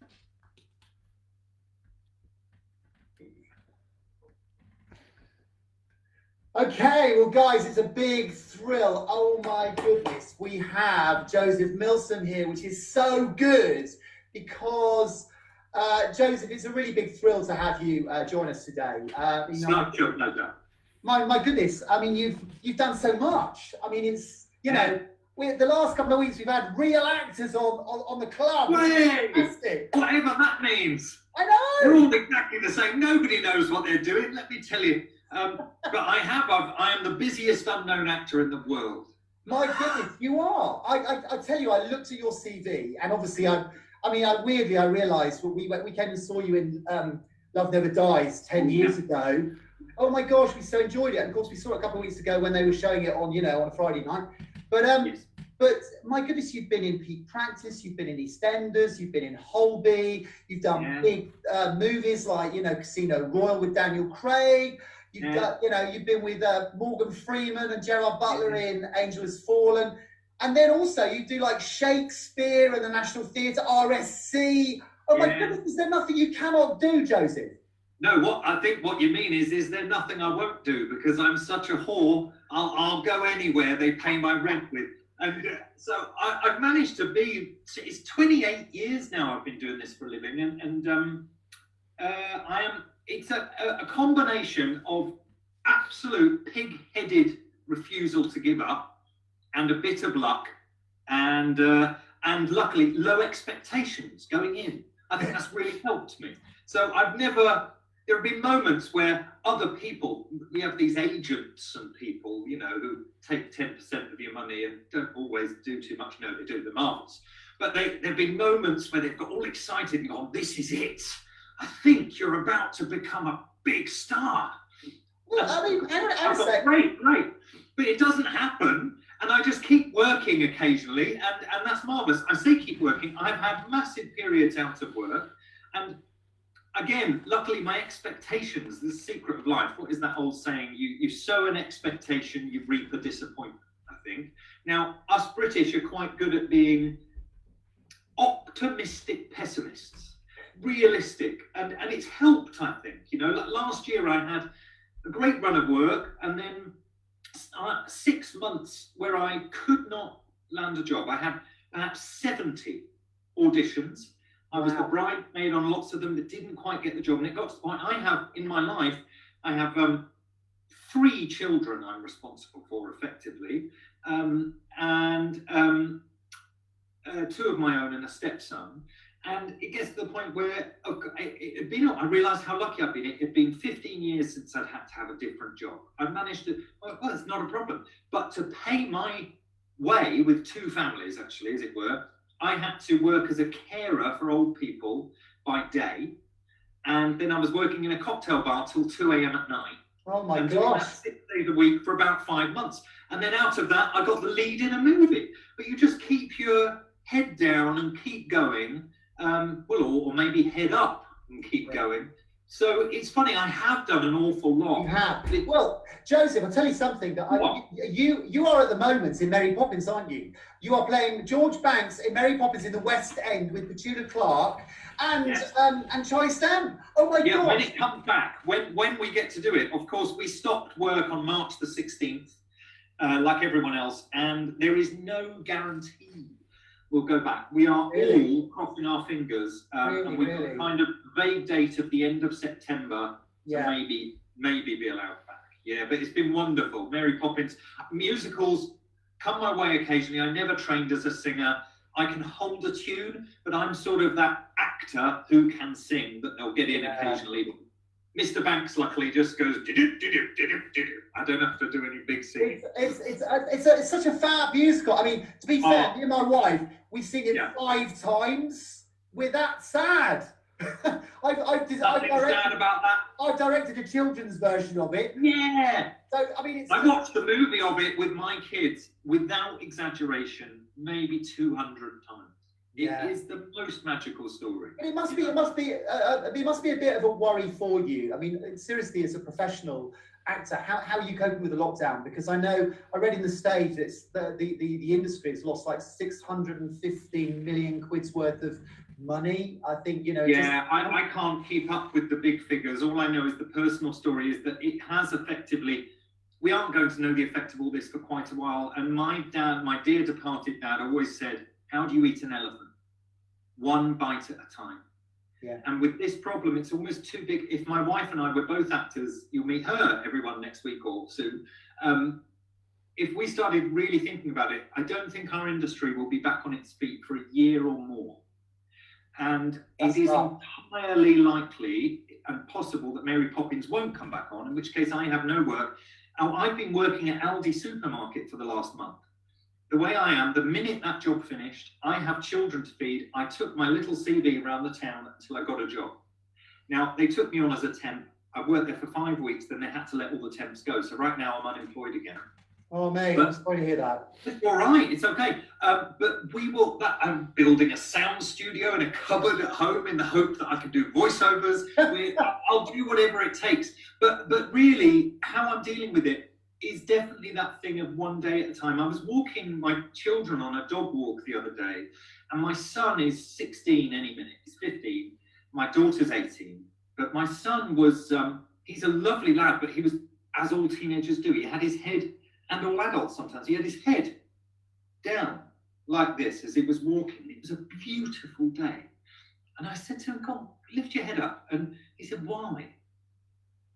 Okay, well, guys, it's a big thrill. Oh my goodness. We have Joseph Milson here, which is so good because Joseph, it's a really big thrill to have you join us today. It's not your pleasure. My goodness, I mean, you've done so much. I mean, it's, you know, the last couple of weeks we've had real actors on the club. Fantastic. Whatever that means. I know. They're all exactly the same. Nobody knows what they're doing, let me tell you. But I am the busiest unknown actor in the world. My goodness, you are. I tell you, I looked at your CV, and obviously, weirdly, I realised we came and saw you in Love Never Dies 10 years ago. Oh my gosh, we so enjoyed it. And of course, we saw it a couple of weeks ago when they were showing it on, on a Friday night. But but my goodness, you've been in Peak Practice, you've been in Eastenders, you've been in Holby, you've done big movies like Casino Royale with Daniel Craig. You've got, you've been with Morgan Freeman and Gerard Butler in Angel Has Fallen. And then also you do like Shakespeare and the National Theatre, RSC. Oh my goodness, is there nothing you cannot do, Joseph? No, I think what you mean is there nothing I won't do because I'm such a whore. I'll go anywhere they pay my rent with. And so I've managed to be, it's 28 years now I've been doing this for a living. And it's a combination of absolute pig-headed refusal to give up and a bit of luck and luckily low expectations going in. I think that's really helped me. So there have been moments where other people, we have these agents and people, who take 10% of your money and don't always do too much. No, they do, they're marvellous. But there have been moments where they've got all excited and gone, this is it. I think you're about to become a big star. Well, I mean, great. But it doesn't happen. And I just keep working occasionally. And that's marvellous. I say keep working. I've had massive periods out of work. And again, luckily, my expectations, the secret of life, what is that old saying? You sow an expectation, you reap a disappointment, I think. Now, us British are quite good at being optimistic pessimists, realistic, and it's helped, I think. Like last year I had a great run of work, and then 6 months where I could not land a job. I had perhaps 70 auditions. I was the bridesmaid on lots of them that didn't quite get the job. And it got to the point, I have 3 children I'm responsible for effectively, and 2 of my own and a stepson. And it gets to the point where I realised how lucky I've been. It had been 15 years since I'd had to have a different job. I've managed to, well, it's not a problem. But to pay my way with 2 families, actually, as it were, I had to work as a carer for old people by day, and then I was working in a cocktail bar till 2 a.m. at night. Oh my gosh! Doing that 6 days a week for about 5 months, and then out of that, I got the lead in a movie. But you just keep your head down and keep going, or maybe head up and keep going. So it's funny, I have done an awful lot. You have. Well, Joseph, I'll tell you something. You are at the moment in Mary Poppins, aren't you? You are playing George Banks in Mary Poppins in the West End with Petula Clark and Charlie Stam. Oh my God! When it comes back, when we get to do it, of course, we stopped work on March the 16th, like everyone else, and there is no guarantee we'll go back. We are all crossing our fingers, and we've got a kind of vague date of the end of September to maybe be allowed back. Yeah, but it's been wonderful. Mary Poppins. Musicals come my way occasionally. I never trained as a singer. I can hold a tune, but I'm sort of that actor who can sing that they'll get in occasionally. Mr. Banks, luckily, just goes, I don't have to do any big singing. It's such a fab musical. I mean, to be fair, me and my wife, we sing it 5 times. We're that sad. Nothing sad about that. I've directed a children's version of it. Yeah. So I mean, I watched the movie of it with my kids, without exaggeration, maybe 200 times. It is the most magical story. But it must be a bit of a worry for you. I mean, seriously, as a professional actor, how are you coping with the lockdown? Because I read in the stage that the industry has lost like 615 million quid's worth of money. I think, you know. Yeah, I can't keep up with the big figures. All I know is the personal story is that it has effectively. We aren't going to know the effect of all this for quite a while. And my dad, my dear departed dad, always said, "How do you eat an elephant? One bite at a time." Yeah. And with this problem, it's almost too big. If my wife and I were both actors, you'll meet her, everyone, next week or soon. If we started really thinking about it, I don't think our industry will be back on its feet for a year or more. And it is entirely likely and possible that Mary Poppins won't come back on, in which case I have no work. Now, I've been working at Aldi supermarket for the last month. The way I am, the minute that job finished, I have children to feed. I took my little CV around the town until I got a job. Now, they took me on as a temp. I worked there for 5 weeks, then they had to let all the temps go. So right now I'm unemployed again. Oh, mate, I'm sorry to hear that. All right, it's okay. But we will. I'm building a sound studio in a cupboard at home in the hope that I can do voiceovers. I'll do whatever it takes. But really, how I'm dealing with it is definitely that thing of one day at a time. I was walking my children on a dog walk the other day, and my son is 16 any minute. He's 15. My daughter's 18. But my son was, he's a lovely lad, but he was, as all teenagers do, he had his head, and all adults sometimes, he had his head down like this as he was walking. It was a beautiful day. And I said to him, "God, lift your head up." And he said, "Why?"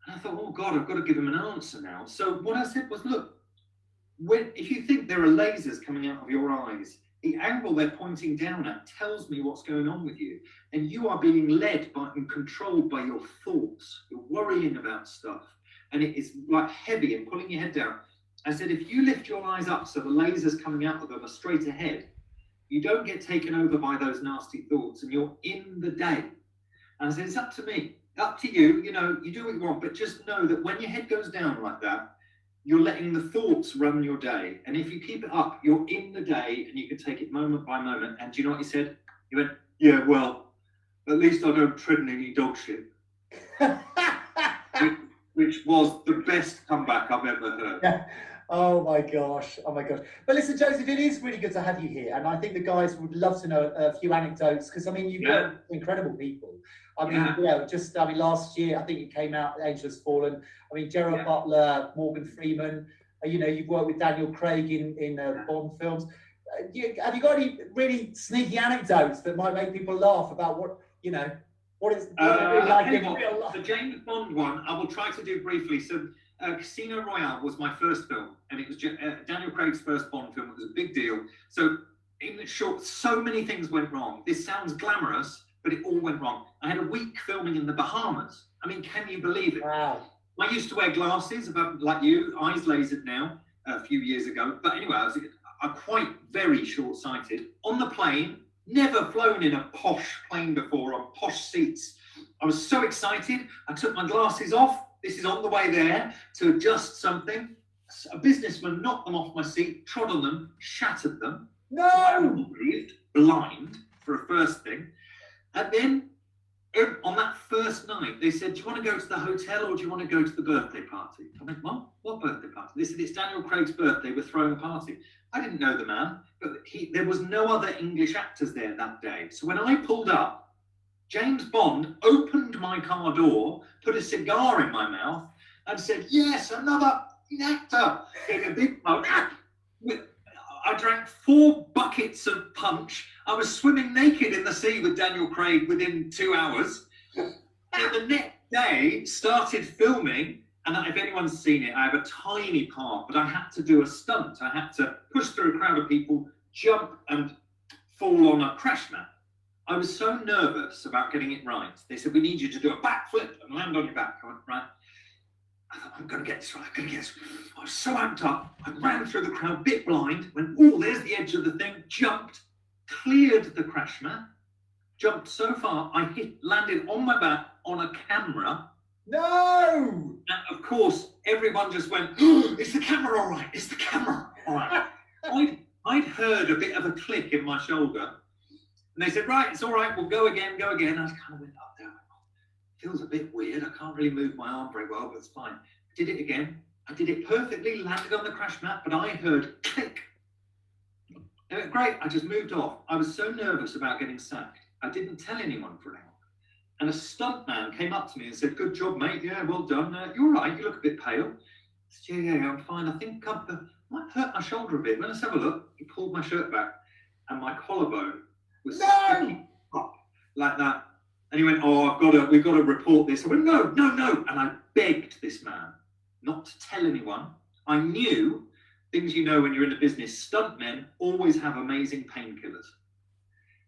And I thought, oh God, I've got to give him an answer now. So what I said was, look, if you think there are lasers coming out of your eyes, the angle they're pointing down at tells me what's going on with you. And you are being led by and controlled by your thoughts. You're worrying about stuff. And it is like heavy and pulling your head down. I said, if you lift your eyes up so the lasers coming out of them are straight ahead, you don't get taken over by those nasty thoughts and you're in the day. And I said, it's up to me. Up to you, you know, you do what you want, but just know that when your head goes down like that, you're letting the thoughts run your day. And if you keep it up, you're in the day and you can take it moment by moment. And do you know what he said? He went, "Yeah, well, at least I don't tread in any dog shit." which was the best comeback I've ever heard. Yeah. Oh my gosh. But listen, Joseph, it is really good to have you here. And I think the guys would love to know a few anecdotes because, I mean, you've got incredible people. I mean, last year, I think it came out, Angel Has Fallen. I mean, Gerard Butler, Morgan Freeman, you've worked with Daniel Craig in Bond films. Have you got any really sneaky anecdotes that might make people laugh about what it's really like in real life? The James Bond one, I will try to do briefly. So, Casino Royale was my first film, and it was Daniel Craig's first Bond film. It was a big deal. So, in short, so many things went wrong. This sounds glamorous, but it all went wrong. I had a week filming in the Bahamas. I mean, can you believe it? Wow. I used to wear glasses, like you, eyes lasered now, a few years ago. But anyway, I'm quite very short-sighted. On the plane, never flown in a posh plane before, on posh seats. I was so excited. I took my glasses off. This is on the way there to adjust something. A businessman knocked them off my seat, trod on them, shattered them. No! So I breathed, blind, for a first thing. And then on that first night, they said, "Do you want to go to the hotel or do you want to go to the birthday party?" I went, "What birthday party?" They said, "It's Daniel Craig's birthday. We're throwing a party." I didn't know the man, but there was no other English actors there that day. So when I pulled up, James Bond opened my car door, put a cigar in my mouth, and said, "Yes, another actor." In a big mug. I drank 4 buckets of punch. I was swimming naked in the sea with Daniel Craig within 2 hours. And the next day, started filming. And if anyone's seen it, I have a tiny part, but I had to do a stunt. I had to push through a crowd of people, jump and fall on a crash mat. I was so nervous about getting it right. They said, "We need you to do a backflip and land on your back." I went, right. I thought, I'm going to get this right. I was so amped up. I ran through the crowd, bit blind, went, "Oh, there's the edge of the thing," jumped, cleared the crash mat, jumped so far, I landed on my back on a camera. No! And of course, everyone just went, oh, is the camera all right? Is the camera all right? I'd heard a bit of a click in my shoulder. And they said, right, it's all right, we'll go again. I kind of went up there. Feels a bit weird. I can't really move my arm very well, but it's fine. Did it again. I did it perfectly, landed on the crash mat, but I heard click. Great, I just moved off. I was so nervous about getting sacked. I didn't tell anyone for an hour. And a stuntman came up to me and said, good job, mate. Yeah, well done. You're all right. You look a bit pale. I said, yeah, I'm fine. I think I might hurt my shoulder a bit. Let's have a look. He pulled my shirt back and my collarbone was sticking up like that. And he went, oh, we've got to report this. I went, no. And I begged this man not to tell anyone. I knew things you know when you're in the business. Stuntmen always have amazing painkillers.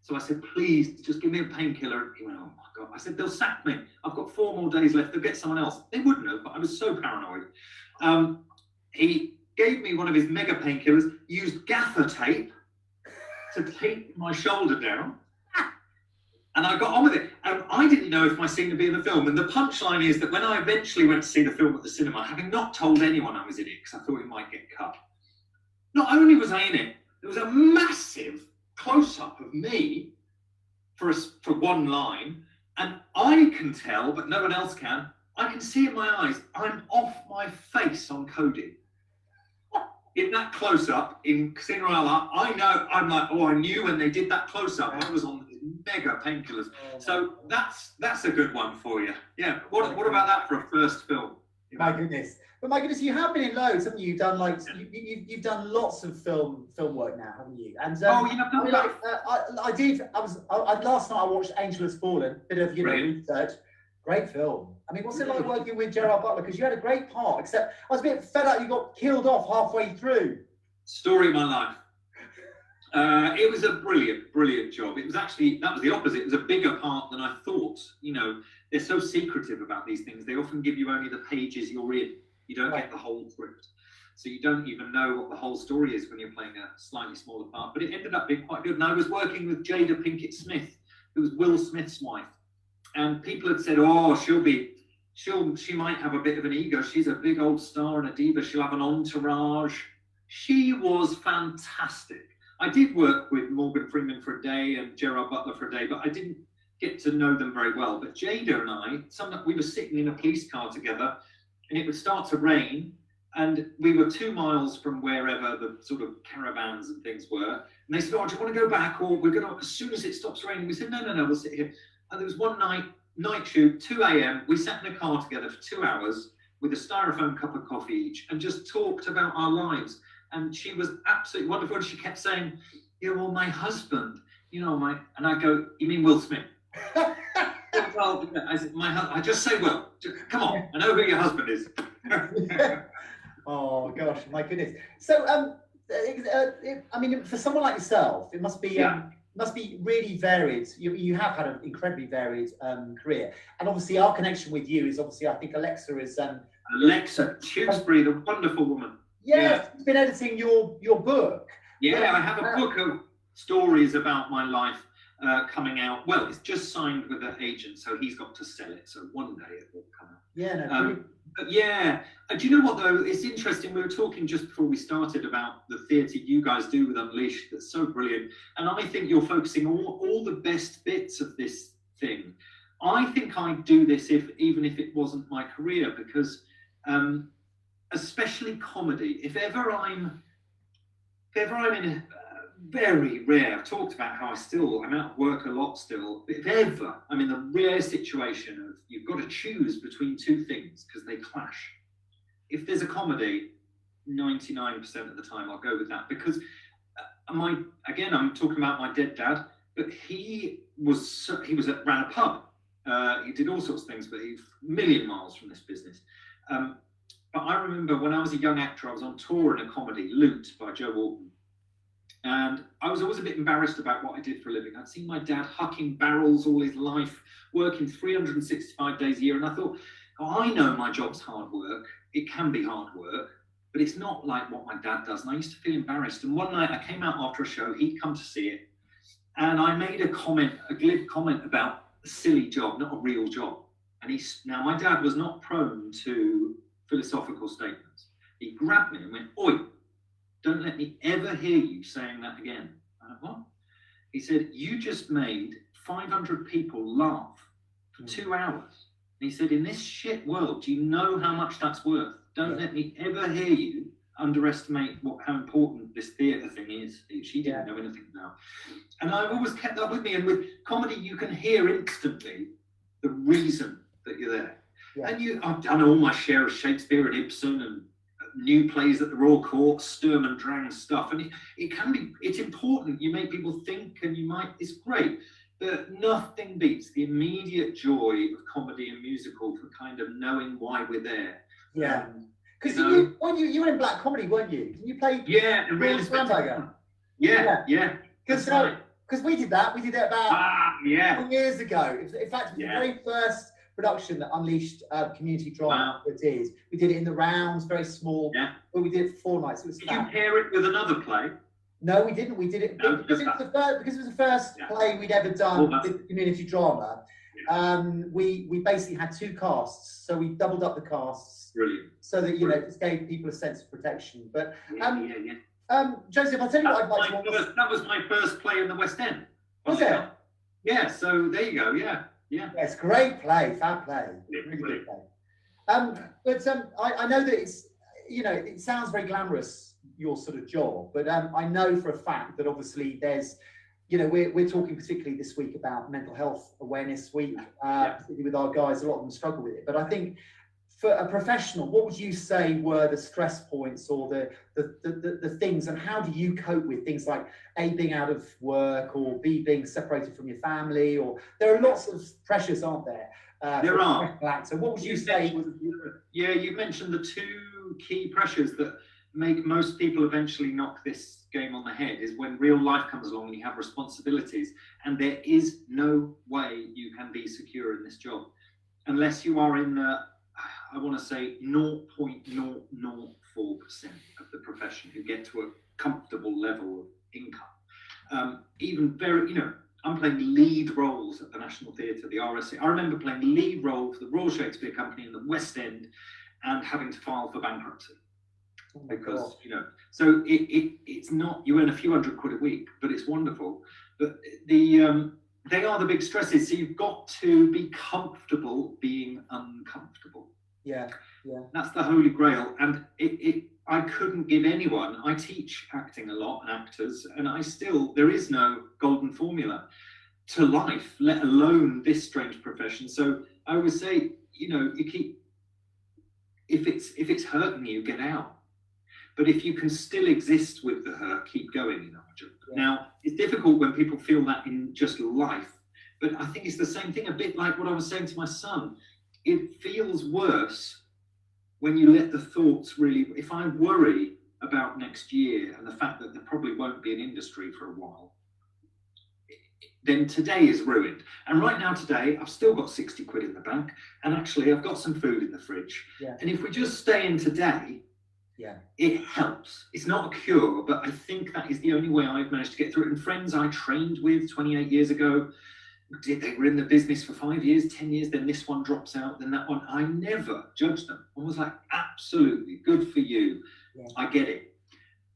So I said, please, just give me a painkiller. He went, oh my God. I said, they'll sack me. I've got 4 more days left. They'll get someone else. They wouldn't have, but I was so paranoid. He gave me one of his mega painkillers, used gaffer tape to tape my shoulder down. And I got on with it. And I didn't know if my scene would be in the film. And the punchline is that when I eventually went to see the film at the cinema, having not told anyone I was in it, because I thought it might get cut, not only was I in it, there was a massive close-up of me for one line, and I can tell, but no one else can, I can see in my eyes, I'm off my face on codeine. In that close-up in Casino Royale, I know, I'm like, oh, I knew when they did that close-up, I was on mega painkillers. So that's a good one for you. Yeah, what about that for a first film? My goodness. But my goodness, you have been in loads, haven't you? You've done you've done lots of film work now, haven't you? And last night I watched Angel Has Fallen, bit of research. Great film. I mean, what's it like working with Gerard Butler? Because you had a great part, except I was a bit fed up you got killed off halfway through. Story of my life. It was a brilliant job. It was actually, that was the opposite. It was a bigger part than I thought. You know, they're so secretive about these things. They often give you only the pages you're in. You don't get the whole script. So you don't even know what the whole story is when you're playing a slightly smaller part. But it ended up being quite good. And I was working with Jada Pinkett Smith, who was Will Smith's wife. And people had said, oh, she might have a bit of an ego. She's a big old star and a diva. She'll have an entourage. She was fantastic. I did work with Morgan Freeman for a day and Gerard Butler for a day, but I didn't get to know them very well. But Jada and we were sitting in a police car together, and it would start to rain, and we were 2 miles from wherever the sort of caravans and things were. And they said, oh, do you want to go back? Or we're going to, as soon as it stops raining. We said, no, we'll sit here. And there was one night shoot, 2 a.m. We sat in a car together for 2 hours with a styrofoam cup of coffee each and just talked about our lives. And she was absolutely wonderful. And she kept saying, yeah, well, my husband, you know, and I go, you mean Will Smith? Well, I said, I just say, well, come on, I know who your husband is. Oh gosh, my goodness. So, I mean, for someone like yourself, it must be really varied. You have had an incredibly varied career, and obviously our connection with you is I think Alexa is Alexa Tewksbury, the wonderful woman. Yes, she's been editing your book. Yeah, I have a book of stories about my life coming out. Well, it's just signed with an agent, so he's got to sell it. So one day it will come out. Yeah, no. But yeah, do you know what though? It's interesting. We were talking just before we started about the theatre you guys do with Unleashed. That's so brilliant. And I think you're focusing all the best bits of this thing. I think I'd do this even if it wasn't my career, because especially comedy. If ever I'm in a very rare, I've talked about how I'm out of work a lot still, but if ever I'm in the rare situation of you've got to choose between two things because they clash. If there's a comedy, 99% of the time I'll go with that, because I'm talking about my dead dad, but he ran a pub. He did all sorts of things, but he's a million miles from this business. But I remember when I was a young actor, I was on tour in a comedy, Loot by Joe Walton. And I was always a bit embarrassed about what I did for a living. I'd seen my dad hucking barrels all his life, working 365 days a year. And I thought, oh, I know my job's hard work. It can be hard work, but it's not like what my dad does. And I used to feel embarrassed. And one night I came out after a show, he'd come to see it. And I made a glib comment about a silly job, not a real job. And now my dad was not prone to philosophical statements. He grabbed me and went, "Oi, don't let me ever hear you saying that again." I went, "What?" He said, "You just made 500 people laugh for 2 hours." And he said, "In this shit world, do you know how much that's worth? Don't let me ever hear you underestimate how important this theatre thing is," which he didn't know anything about. And I've always kept that with me. And with comedy, you can hear instantly the reason that you're there. And I've done all my share of Shakespeare and Ibsen and new plays at the Royal Court, Sturm and Drang stuff. And it's important. You make people think, and it's great. But nothing beats the immediate joy of comedy and musical for kind of knowing why we're there. Yeah. Because you were in black comedy, weren't you? Didn't you play? Yeah, and really spectacular. Yeah. Because we did that. We did it about 4 years ago. In fact, it was the very first production that Unleashed community drama did. We did it in the Rounds, very small. Yeah. But we did it for 4 nights. It was Did you pair it with another play? No, we didn't. We did it because it was the first play we'd ever done with community drama. We basically had 2 casts, so we doubled up the casts. Brilliant. So that it just gave people a sense of protection. But Joseph, I'll tell you what I'd like to. That was my first play in the West End. Was it? Yeah. So there you go. Yeah. It's great play, fab play, really good play. I know that it's it sounds very glamorous, your sort of job, but I know for a fact that obviously there's, we're talking particularly this week about Mental Health Awareness Week, particularly with our guys. A lot of them struggle with it, but I think for a professional, what would you say were the stress points or the things, and how do you cope with things like A, being out of work, or B, being separated from your family, or there are lots of pressures, aren't there? There are. So what would you say? You mentioned the 2 key pressures that make most people eventually knock this game on the head is when real life comes along and you have responsibilities, and there is no way you can be secure in this job unless you are in the, I want to say 0.004% of the profession who get to a comfortable level of income. Even very, I'm playing lead roles at the National Theatre, the RSC. I remember playing lead role for the Royal Shakespeare Company in the West End and having to file for bankruptcy. Because so it's not, you earn a few £100 a week, but it's wonderful. But they are the big stresses. So you've got to be comfortable being uncomfortable. Yeah. That's the holy grail. And I couldn't give anyone. I teach acting a lot and actors, and there is no golden formula to life, let alone this strange profession. So I always say, if it's hurting you, get out. But if you can still exist with the hurt, keep going. Now, it's difficult when people feel that in just life, but I think it's the same thing, a bit like what I was saying to my son. It feels worse when you let the thoughts really, if I worry about next year and the fact that there probably won't be an industry for a while, then today is ruined. And right now today, I've still got 60 quid in the bank, and actually I've got some food in the fridge. Yeah. And if we just stay in today, it helps. It's not a cure, but I think that is the only way I've managed to get through it. And friends I trained with 28 years ago, they were in the business for 5 years, 10 years, then this one drops out, then that one. I never judged them. I was like, absolutely, good for you. Yeah. I get it.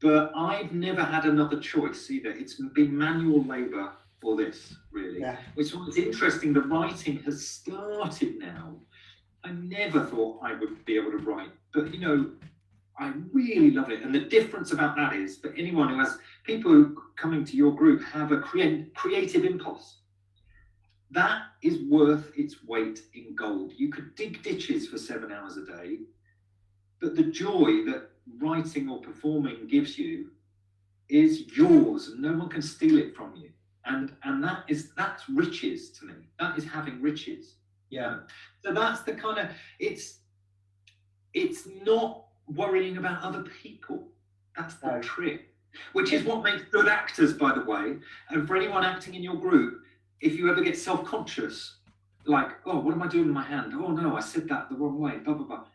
But I've never had another choice either. It's been manual labour for this, really. Yeah. Which was interesting. The writing has started now. I never thought I would be able to write, but I really love it. And the difference about that is, for anyone who has, people who coming to your group have a creative impulse, that is worth its weight in gold. You could dig ditches for 7 hours a day, but the joy that writing or performing gives you is yours, and no one can steal it from you. And that's riches to me. That is having riches. Yeah. So that's the kind of, it's not worrying about other people. That's the trick, which is what makes good actors, by the way. And for anyone acting in your group, if you ever get self-conscious, like, oh, what am I doing with my hand? Oh no, I said that the wrong way, blah, blah, blah.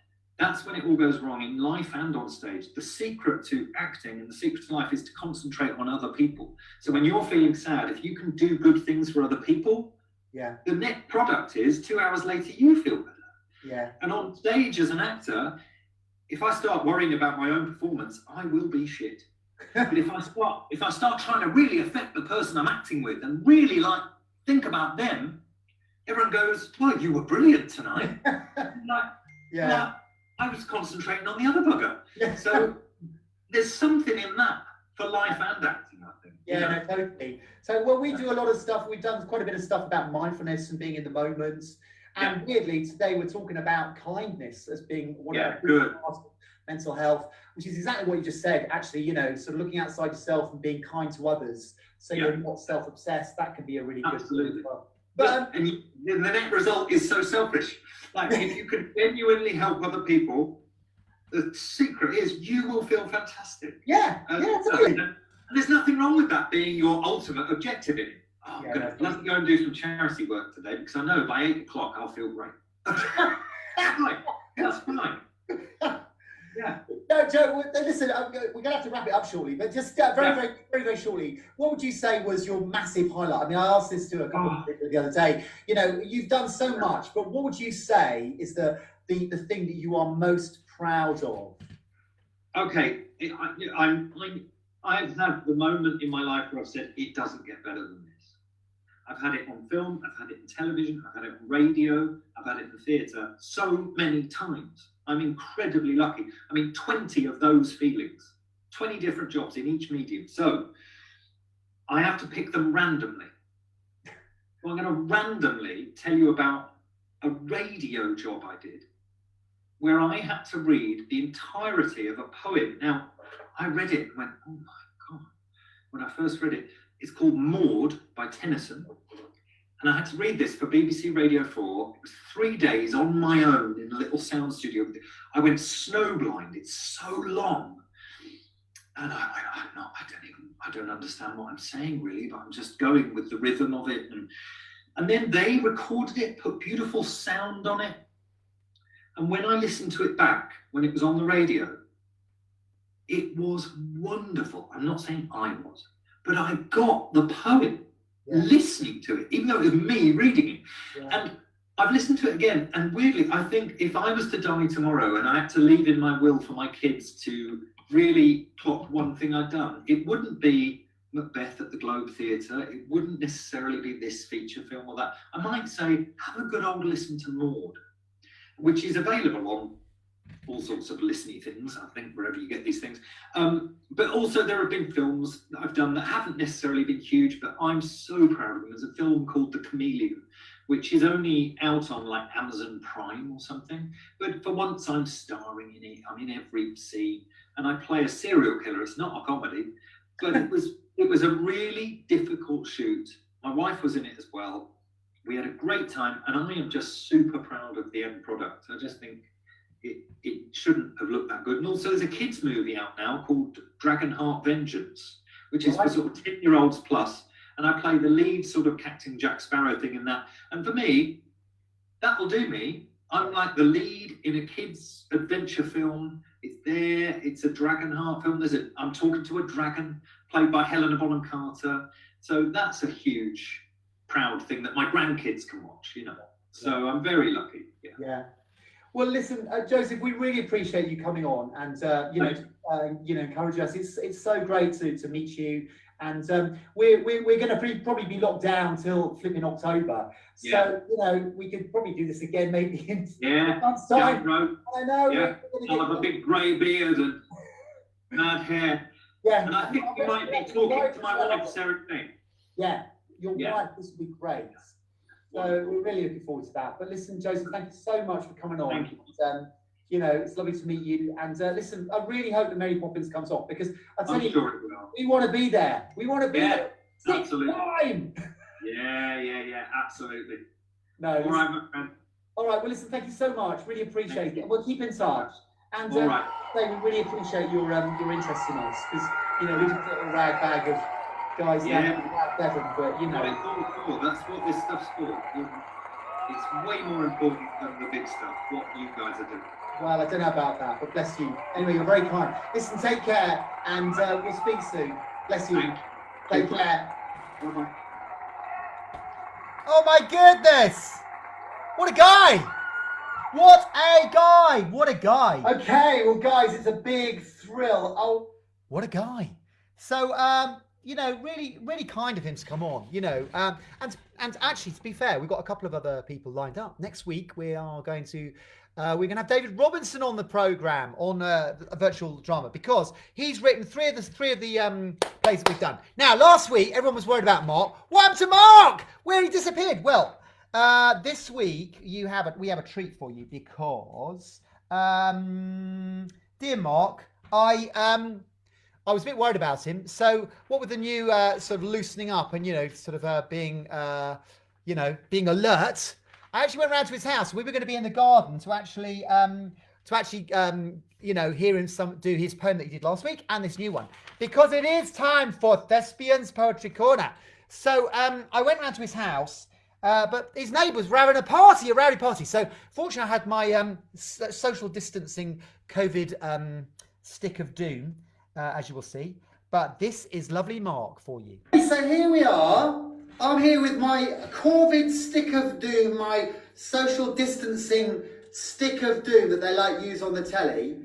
That's when it all goes wrong in life and on stage. The secret to acting and the secret to life is to concentrate on other people. So when you're feeling sad, if you can do good things for other people, the net product is 2 hours later you feel better. Yeah. And on stage as an actor, if I start worrying about my own performance, I will be shit. But if I start trying to really affect the person I'm acting with and really like think about them, everyone goes, "Well, you were brilliant tonight." Well, I was concentrating on the other bugger. So there's something in that for life and acting, I think. Yeah, no, totally. So, well, we do a lot of stuff. We've done quite a bit of stuff about mindfulness and being in the moment. And weirdly, today we're talking about kindness as being one of the parts of mental health, which is exactly what you just said. Actually, you know, sort of looking outside yourself and being kind to others, so you're not self-obsessed. That can be a really good thing as well. But and the net result is so selfish. Like if you can genuinely help other people, the secret is you will feel fantastic. Totally. And there's nothing wrong with that being your ultimate objective in it. Oh, I'm gonna let me go and do some charity work today because I know by 8 o'clock I'll feel great. That's fine. Yeah. No, Joe. Listen, we're gonna have to wrap it up shortly, but just very shortly. What would you say was your massive highlight? I mean, I asked this to a couple of people the other day. You know, you've done so much, but what would you say is the thing that you are most proud of? Okay, I've had the moment in my life where I've said it doesn't get better than this. I've had it on film, I've had it in television, I've had it on radio, I've had it in the theatre so many times. I'm incredibly lucky. I mean, 20 of those feelings, 20 different jobs in each medium. So I have to pick them randomly. Well, I'm going to randomly tell you about a radio job I did where I had to read the entirety of a poem. Now, I read it and went, oh my God. When I first read it, it's called Maud by Tennyson. And I had to read this for BBC Radio 4. It was 3 days on my own in a little sound studio. I went snowblind. It's so long. And I don't understand what I'm saying really, but I'm just going with the rhythm of it. And then they recorded it, put beautiful sound on it. And when I listened to it back, when it was on the radio, it was wonderful. I'm not saying I was, but I got the poem. Listening to it, even though it was me reading it. And I've listened to it again, and weirdly, I think if I was to die tomorrow and I had to leave in my will for my kids to really plot one thing I'd done, it wouldn't be Macbeth at the Globe Theatre, it wouldn't necessarily be this feature film or that. I might say, have a good old listen to Maud, which is available on all sorts of listening things, I think, wherever you get these things. But also there have been films that I've done that haven't necessarily been huge, but I'm so proud of them. There's a film called The Chameleon, which is only out on like Amazon Prime or something. But for once I'm starring in it, I'm in every scene, and I play a serial killer. It's not a comedy, but it was a really difficult shoot. My wife was in it as well. We had a great time, and I am just super proud of the end product. I just think it shouldn't have looked that good. And also there's a kids movie out now called Dragonheart Vengeance, which is for sort of 10-year-olds plus. And I play the lead sort of Captain Jack Sparrow thing in that. And for me, that'll do me. I'm like the lead in a kids adventure film. It's there, it's a Dragonheart film. I'm talking to a dragon played by Helena Bonham Carter. So that's a huge, proud thing that my grandkids can watch, you know. So I'm very lucky. Yeah. Well, listen, Joseph, we really appreciate you coming on and encouraging us. It's so great to meet you, and we're going to probably be locked down till flipping October. So we could probably do this again maybe in months' time. I know. Yeah. I'll have a big grey beard and mad hair. Yeah. And I think you might be talking to my wife, Sarah Kane. Yeah, your wife. This would be great. So we're really looking forward to that. But listen, Joseph, thank you so much for coming on. Thank you. It's lovely to meet you. And listen, I really hope that Mary Poppins comes off because I tell you, sure it will. we want to be there. We want to be there. Absolutely. Time. Yeah, absolutely. No. All right, my friend. All right. Well, listen, thank you so much. Really appreciate it. And we'll keep in touch. And all right. we really appreciate your interest in us because we're just a little rag bag of guys down at Devon, but it's all cool. That's what this stuff's for. It's way more important than the big stuff, what you guys are doing. Well, I don't know about that, but bless you. Anyway, you're very kind. Listen, take care, and we'll speak soon. Bless you. Take care. Bye-bye. Oh my goodness! What a guy! What a guy! What a guy! Okay, well, guys, it's a big thrill. Oh, what a guy! So, you know, really kind of him to come on. You know, and actually, to be fair, we've got a couple of other people lined up. Next week, we are going to. We're going to have David Robinson on the programme on a virtual drama because he's written three of the plays that we've done. Now, last week, everyone was worried about Mark. What happened to Mark? Where he disappeared? Well, this week we have a treat for you because, dear Mark, I was a bit worried about him. So, what with the new sort of loosening up and sort of being alert. I actually went round to his house. We were going to be in the garden to actually hear him do his poem that he did last week and this new one because it is time for Thespian's Poetry Corner. So I went round to his house, but his neighbours were having a rowdy party. So fortunately, I had my social distancing COVID stick of doom, as you will see. But this is lovely Mark for you. So here we are. I'm here with my COVID stick of doom, my social distancing stick of doom that they use on the telly.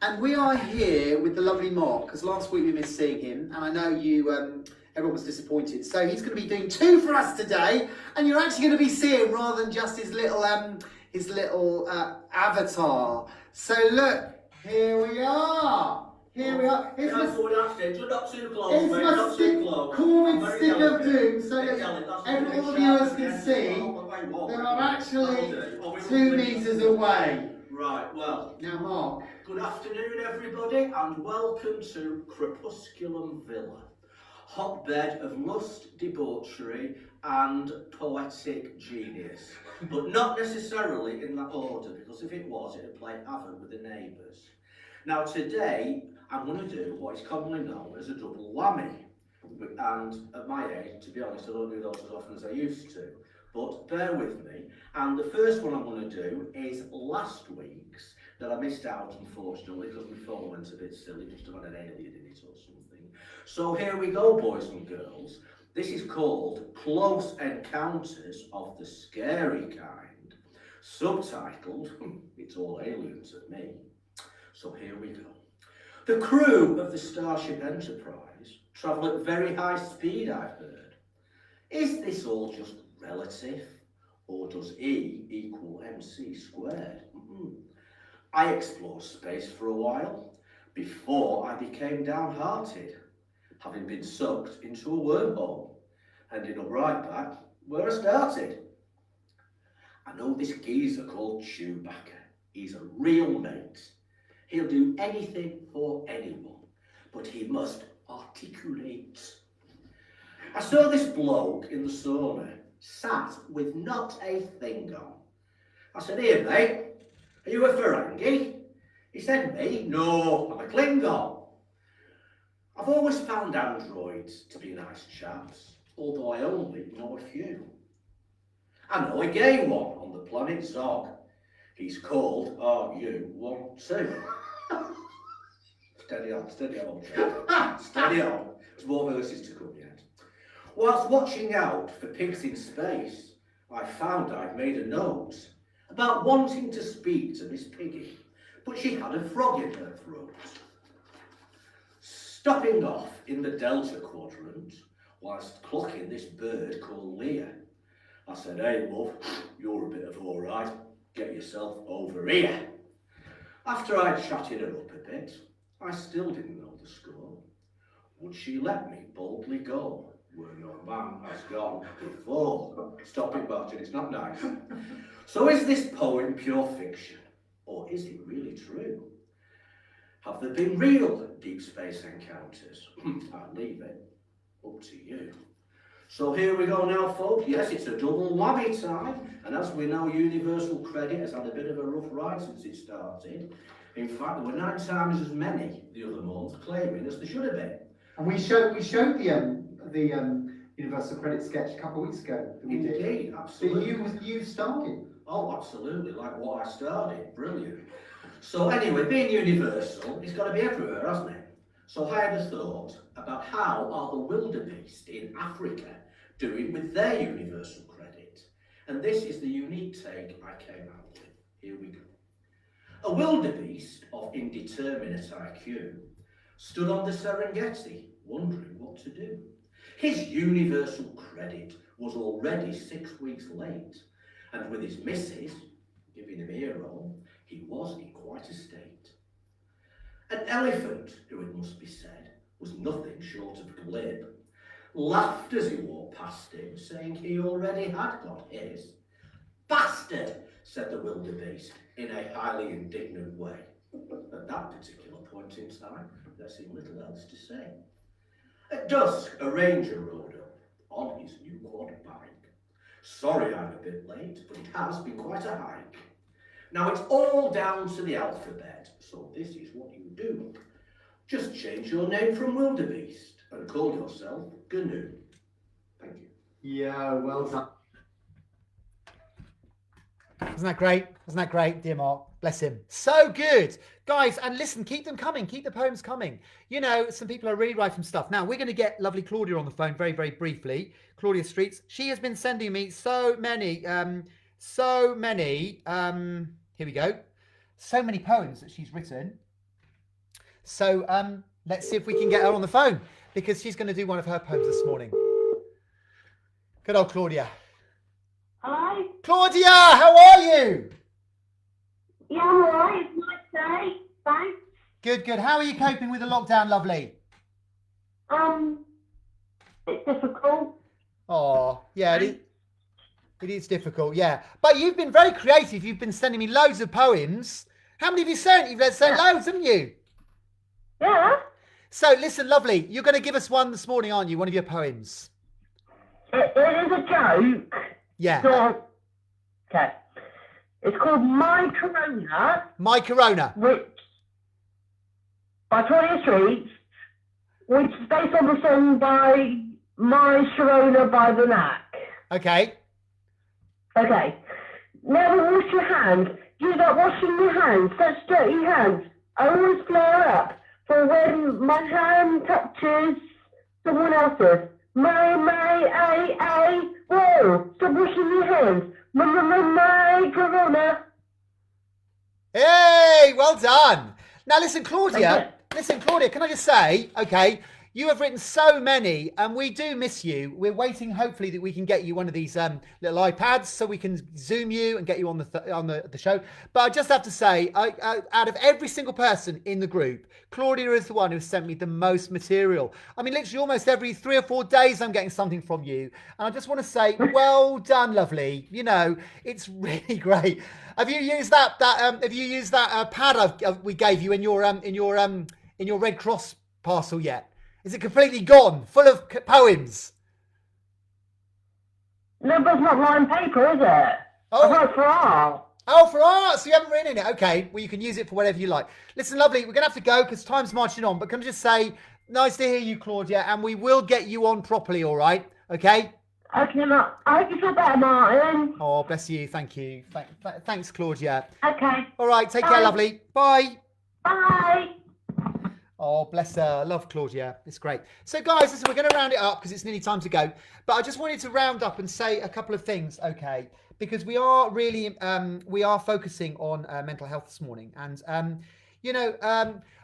And we are here with the lovely Mark, because last week we missed seeing him, and I know everyone was disappointed. So he's going to be doing two for us today, and you're actually going to be seeing rather than just his little avatar. So look, here we are. Here we are. It's my COVID stick of doom, so that all the viewers can see that I'm actually 2 metres away. Right, well. Now, Mark. Good afternoon, everybody, and welcome to Crepusculum Villa, hotbed of lust, debauchery, and poetic genius. But not necessarily in that order, because if it was, it would play havoc with the neighbours. Now, today, I'm going to do what is commonly known as a double whammy. And at my age, to be honest, I don't do those as often as I used to. But bear with me. And the first one I'm going to do is last week's that I missed out, unfortunately, because my phone went a bit silly. Just have had an alien in it or something. So here we go, boys and girls. This is called Close Encounters of the Scary Kind. Subtitled, it's all alien to me. So here we go. The crew of the Starship Enterprise travel at very high speed, I've heard. Is this all just relative? Or does E equal MC squared? I explored space for a while before I became downhearted, having been sucked into a wormhole, ending up right back where I started. I know this geezer called Chewbacca. He's a real mate. He'll do anything for anyone, but he must articulate. I saw this bloke in the sauna, sat with not a thing on. I said, "Here, mate, are you a Ferengi?" He said, "Me? No, I'm a Klingon." I've always found androids to be nice chaps, although I only know a few. I know a gay one on the planet Zog. He's called RU-12. Steady on, steady on. There's more verses to come yet. Whilst watching out for pigs in space, I found I'd made a note about wanting to speak to Miss Piggy, but she had a frog in her throat. Stopping off in the Delta Quadrant, whilst clocking this bird called Leah, I said, "Hey, love, you're a bit of all right. Get yourself over here." After I'd chatted her up a bit, I still didn't know the score. Would she let me boldly go where no man has gone before? Stop it, Martin, it's not nice. So is this poem pure fiction, or is it really true? Have there been real deep space encounters? I'll leave it up to you. So here we go now, folks. Yes, it's a double whammy time. And as we know, Universal Credit has had a bit of a rough ride since it started. In fact, there were 9 times as many the other month claiming as there should have been. And we showed the Universal Credit sketch a couple of weeks ago. Indeed, absolutely. So you started. Oh, absolutely, like what I started. Brilliant. So anyway, being universal, it's got to be everywhere, hasn't it? So I had a thought about how are the wildebeest in Africa doing with their universal credit? And this is the unique take I came out with. Here we go. A wildebeest of indeterminate IQ stood on the Serengeti, wondering what to do. His universal credit was already 6 weeks late, and with his missus giving him ear roll, he was in quite a state. An elephant, who it must be said, was nothing short of glib, laughed as he walked past him, saying he already had got his. Bastard, said the wildebeest in a highly indignant way. At that particular point in time, there seemed little else to say. At dusk, a ranger rode up on his new quad bike. Sorry I'm a bit late, but it has been quite a hike. Now it's all down to the alphabet, so this is what you do. Just change your name from wildebeest and call yourself Gnu. Thank you. Yeah, well done. Isn't that great? Isn't that great, dear Mark? Bless him. So good. Guys, and listen, keep them coming. Keep the poems coming. You know, some people are really writing some stuff. Now, we're going to get lovely Claudia on the phone very, very briefly. Claudia Streets. She has been sending me so many, here we go. So many poems that she's written. So let's see if we can get her on the phone, because she's going to do one of her poems this morning. Good old Claudia. Hello? Claudia, how are you? Yeah, I'm alright. It's a nice day. Thanks. Good, good. How are you coping with the lockdown, lovely? It's difficult. Oh, yeah, it is difficult, yeah. But you've been very creative. You've been sending me loads of poems. How many have you sent? You've sent loads, haven't you? Yeah. So, listen, lovely. You're going to give us one this morning, aren't you? One of your poems. It is a joke. Yeah. So, okay. It's called My Corona. My Corona. Which, by Claudia Streets, which is based on the song by My Sharona by the Knack. Okay. Okay. Never wash your hands. Do not washing your hands. Such dirty hands. I always flare up for when my hand touches someone else's. Whoa! Stop washing your hands. My Corona. Hey, well done. Now, listen, Claudia. Listen, Claudia, can I just say, okay, you have written so many, and we do miss you. We're waiting, hopefully, that we can get you one of these little iPads so we can Zoom you and get you on the show. But I just have to say, out of every single person in the group, Claudia is the one who sent me the most material. I mean, literally almost every 3 or 4 days, I'm getting something from you. And I just want to say, well done, lovely. You know, it's really great. Have you used that pad we gave you in your Red Cross parcel yet? Is it completely gone, full of poems? No, but it's not lined paper, is it? Oh, I wrote for art. Oh, for art. So you haven't written in it. Okay. Well, you can use it for whatever you like. Listen, lovely. We're going to have to go because time's marching on. But can I just say, nice to hear you, Claudia. And we will get you on properly, all right? Okay? Okay, I hope you feel better, Martin. Oh, bless you. Thank you. Thanks, Claudia. Okay. All right. Take care, lovely. Bye. Bye. Oh, bless her. I love Claudia. It's great. So, guys, listen, we're going to round it up because it's nearly time to go. But I just wanted to round up and say a couple of things, okay? Because we are really, we are focusing on mental health this morning. And,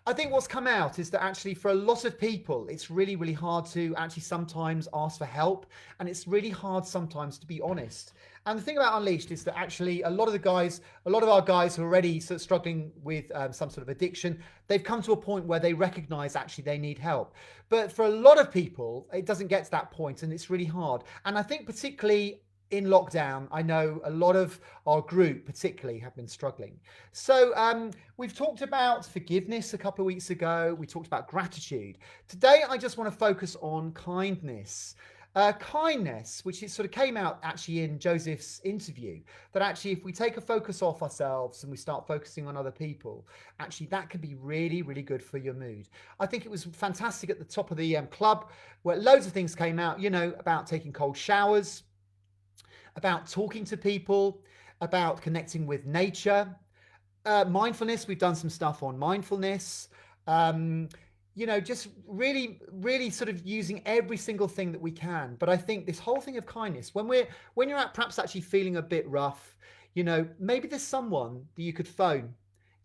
I think what's come out is that actually for a lot of people, it's really, really hard to actually sometimes ask for help. And it's really hard sometimes to be honest. And the thing about Unleashed is that actually a lot of our guys who are already sort of struggling with some sort of addiction, they've come to a point where they recognize actually they need help. But for a lot of people, it doesn't get to that point and it's really hard. And I think particularly in lockdown, I know a lot of our group particularly have been struggling. So we've talked about forgiveness a couple of weeks ago. We talked about gratitude. Today, I just want to focus on kindness. Kindness, which it sort of came out actually in Joseph's interview, that actually if we take a focus off ourselves and we start focusing on other people, actually that can be really, really good for your mood. I think it was fantastic at the top of the club where loads of things came out, about taking cold showers, about talking to people, about connecting with nature, mindfulness. We've done some stuff on mindfulness. Just really sort of using every single thing that we can. But I think this whole thing of kindness, when you're perhaps actually feeling a bit rough, maybe there's someone that you could phone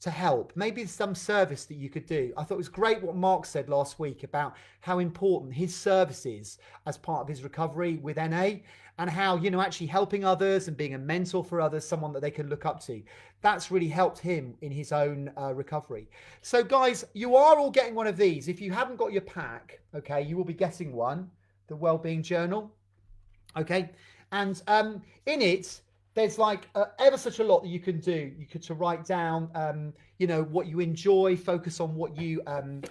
to help. Maybe there's some service that you could do. I thought it was great what Mark said last week about how important his service is as part of his recovery with NA, and how, actually helping others and being a mentor for others, someone that they can look up to. That's really helped him in his own recovery. So guys, you are all getting one of these. If you haven't got your pack, okay, you will be getting one, the Wellbeing Journal. Okay. And in it, there's like ever such a lot that you can do. You could to write down, what you enjoy, focus on what you are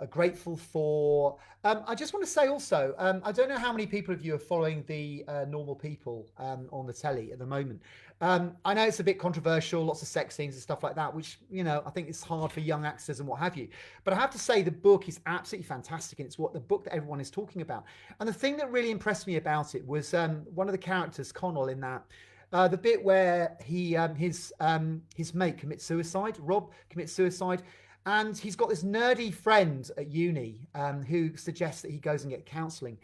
grateful for. I just want to say also, I don't know how many people of you are following the Normal People on the telly at the moment. I know it's a bit controversial, lots of sex scenes and stuff like that, which, I think it's hard for young actors and what have you. But I have to say the book is absolutely fantastic, and it's the book that everyone is talking about. And the thing that really impressed me about it was one of the characters, Connell, in that, the bit where his mate commits suicide, Rob commits suicide. And he's got this nerdy friend at uni who suggests that he goes and get counselling.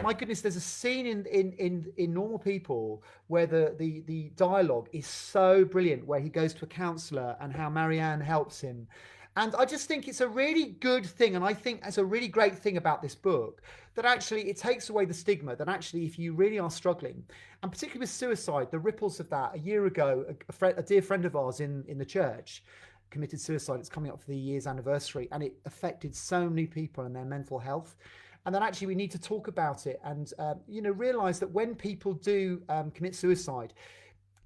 My goodness, there's a scene in Normal People where the dialogue is so brilliant, where he goes to a counsellor and how Marianne helps him. And I just think it's a really good thing. And I think it's a really great thing about this book, that actually it takes away the stigma, that actually if you really are struggling, and particularly with suicide, the ripples of that. A year ago, a dear friend of ours in the church committed suicide. It's coming up for the year's anniversary, and it affected so many people and their mental health. And then actually we need to talk about it and, realize that when people do commit suicide,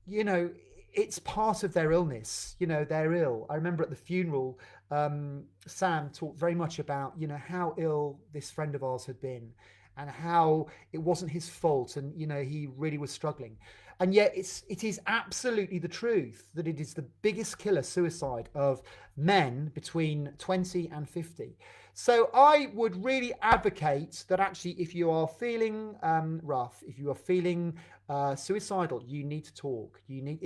it's part of their illness. They're ill. I remember at the funeral, Sam talked very much about, how ill this friend of ours had been and how it wasn't his fault. And, he really was struggling. And yet it is absolutely the truth that it is the biggest killer, suicide, of men between 20 and 50. So I would really advocate that actually if you are feeling rough, if you are feeling suicidal, you need to talk. It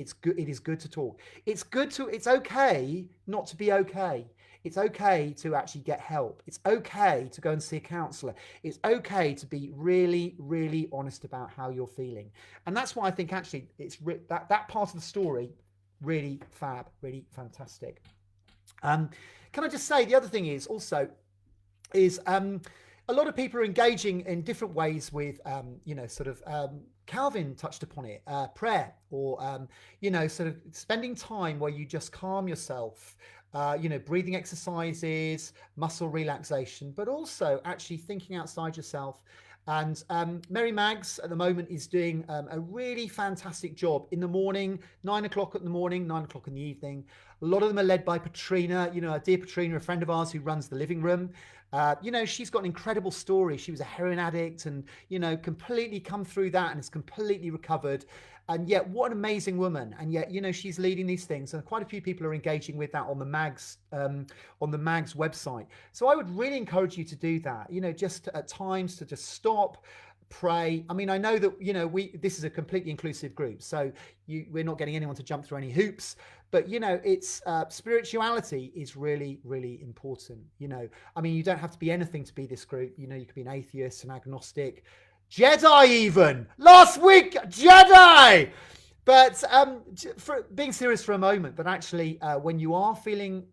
is good to talk. It's okay not to be okay. It's okay to actually get help. It's okay to go and see a counsellor. It's okay to be really, really honest about how you're feeling. And that's why I think actually it's that part of the story, really fab, really fantastic. Can I just say, the other thing is also, a lot of people are engaging in different ways with, Calvin touched upon it, prayer, or, sort of spending time where you just calm yourself, breathing exercises, muscle relaxation, but also actually thinking outside yourself. And Mary Maggs at the moment is doing a really fantastic job in the morning, 9 o'clock in the morning, 9 o'clock in the evening. A lot of them are led by Patrina, a dear Patrina, a friend of ours who runs the living room. She's got an incredible story. She was a heroin addict and, completely come through that and is completely recovered. And yet what an amazing woman. And yet, she's leading these things. And quite a few people are engaging with that on the Maggs website. So I would really encourage you to do that, just at times to just stop, pray. I mean, I know that, this is a completely inclusive group. So we're not getting anyone to jump through any hoops. But, it's spirituality is really, really important. I mean, you don't have to be anything to be this group. You could be an atheist, an agnostic, Jedi even. Last week, Jedi! But for being serious for a moment, that actually when you are feeling,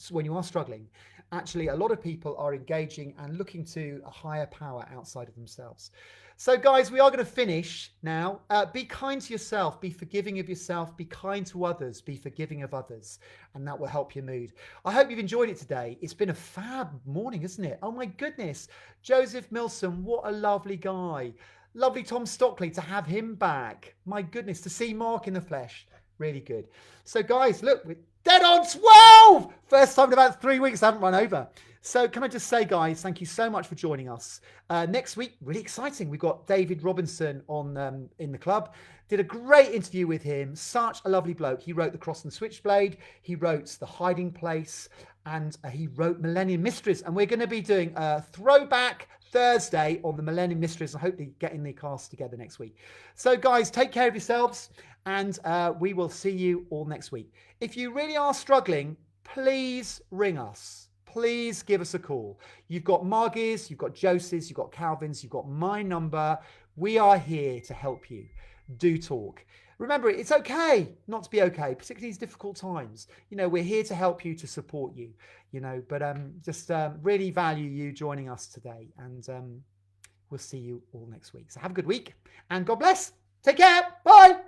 when you are struggling, actually a lot of people are engaging and looking to a higher power outside of themselves. So guys, we are going to finish now. Be kind to yourself, be forgiving of yourself, be kind to others, be forgiving of others, and that will help your mood. I hope you've enjoyed it today. It's been a fab morning, isn't it? Oh my goodness. Joseph Milson, what a lovely guy. Lovely Tom Stockley, to have him back. My goodness, to see Mark in the flesh. Really good. So guys, look, we're dead on 12! First time in about 3 weeks I haven't run over. So can I just say, guys, thank you so much for joining us. Next week, really exciting. We've got David Robinson on in the club. Did a great interview with him. Such a lovely bloke. He wrote The Cross and Switchblade. He wrote The Hiding Place. And he wrote Millennium Mysteries. And we're going to be doing a throwback Thursday on the Millennium Mysteries, and hopefully getting the cast together next week. So guys, take care of yourselves, and we will see you all next week. If you really are struggling, please ring us. Please give us a call. You've got Margie's, you've got Joseph's, you've got Calvin's, you've got my number. We are here to help you. Do talk. Remember, it's okay not to be okay, particularly these difficult times. You know, we're here to help you, to support you, you know, but just really value you joining us today, and we'll see you all next week. So have a good week, and God bless. Take care. Bye.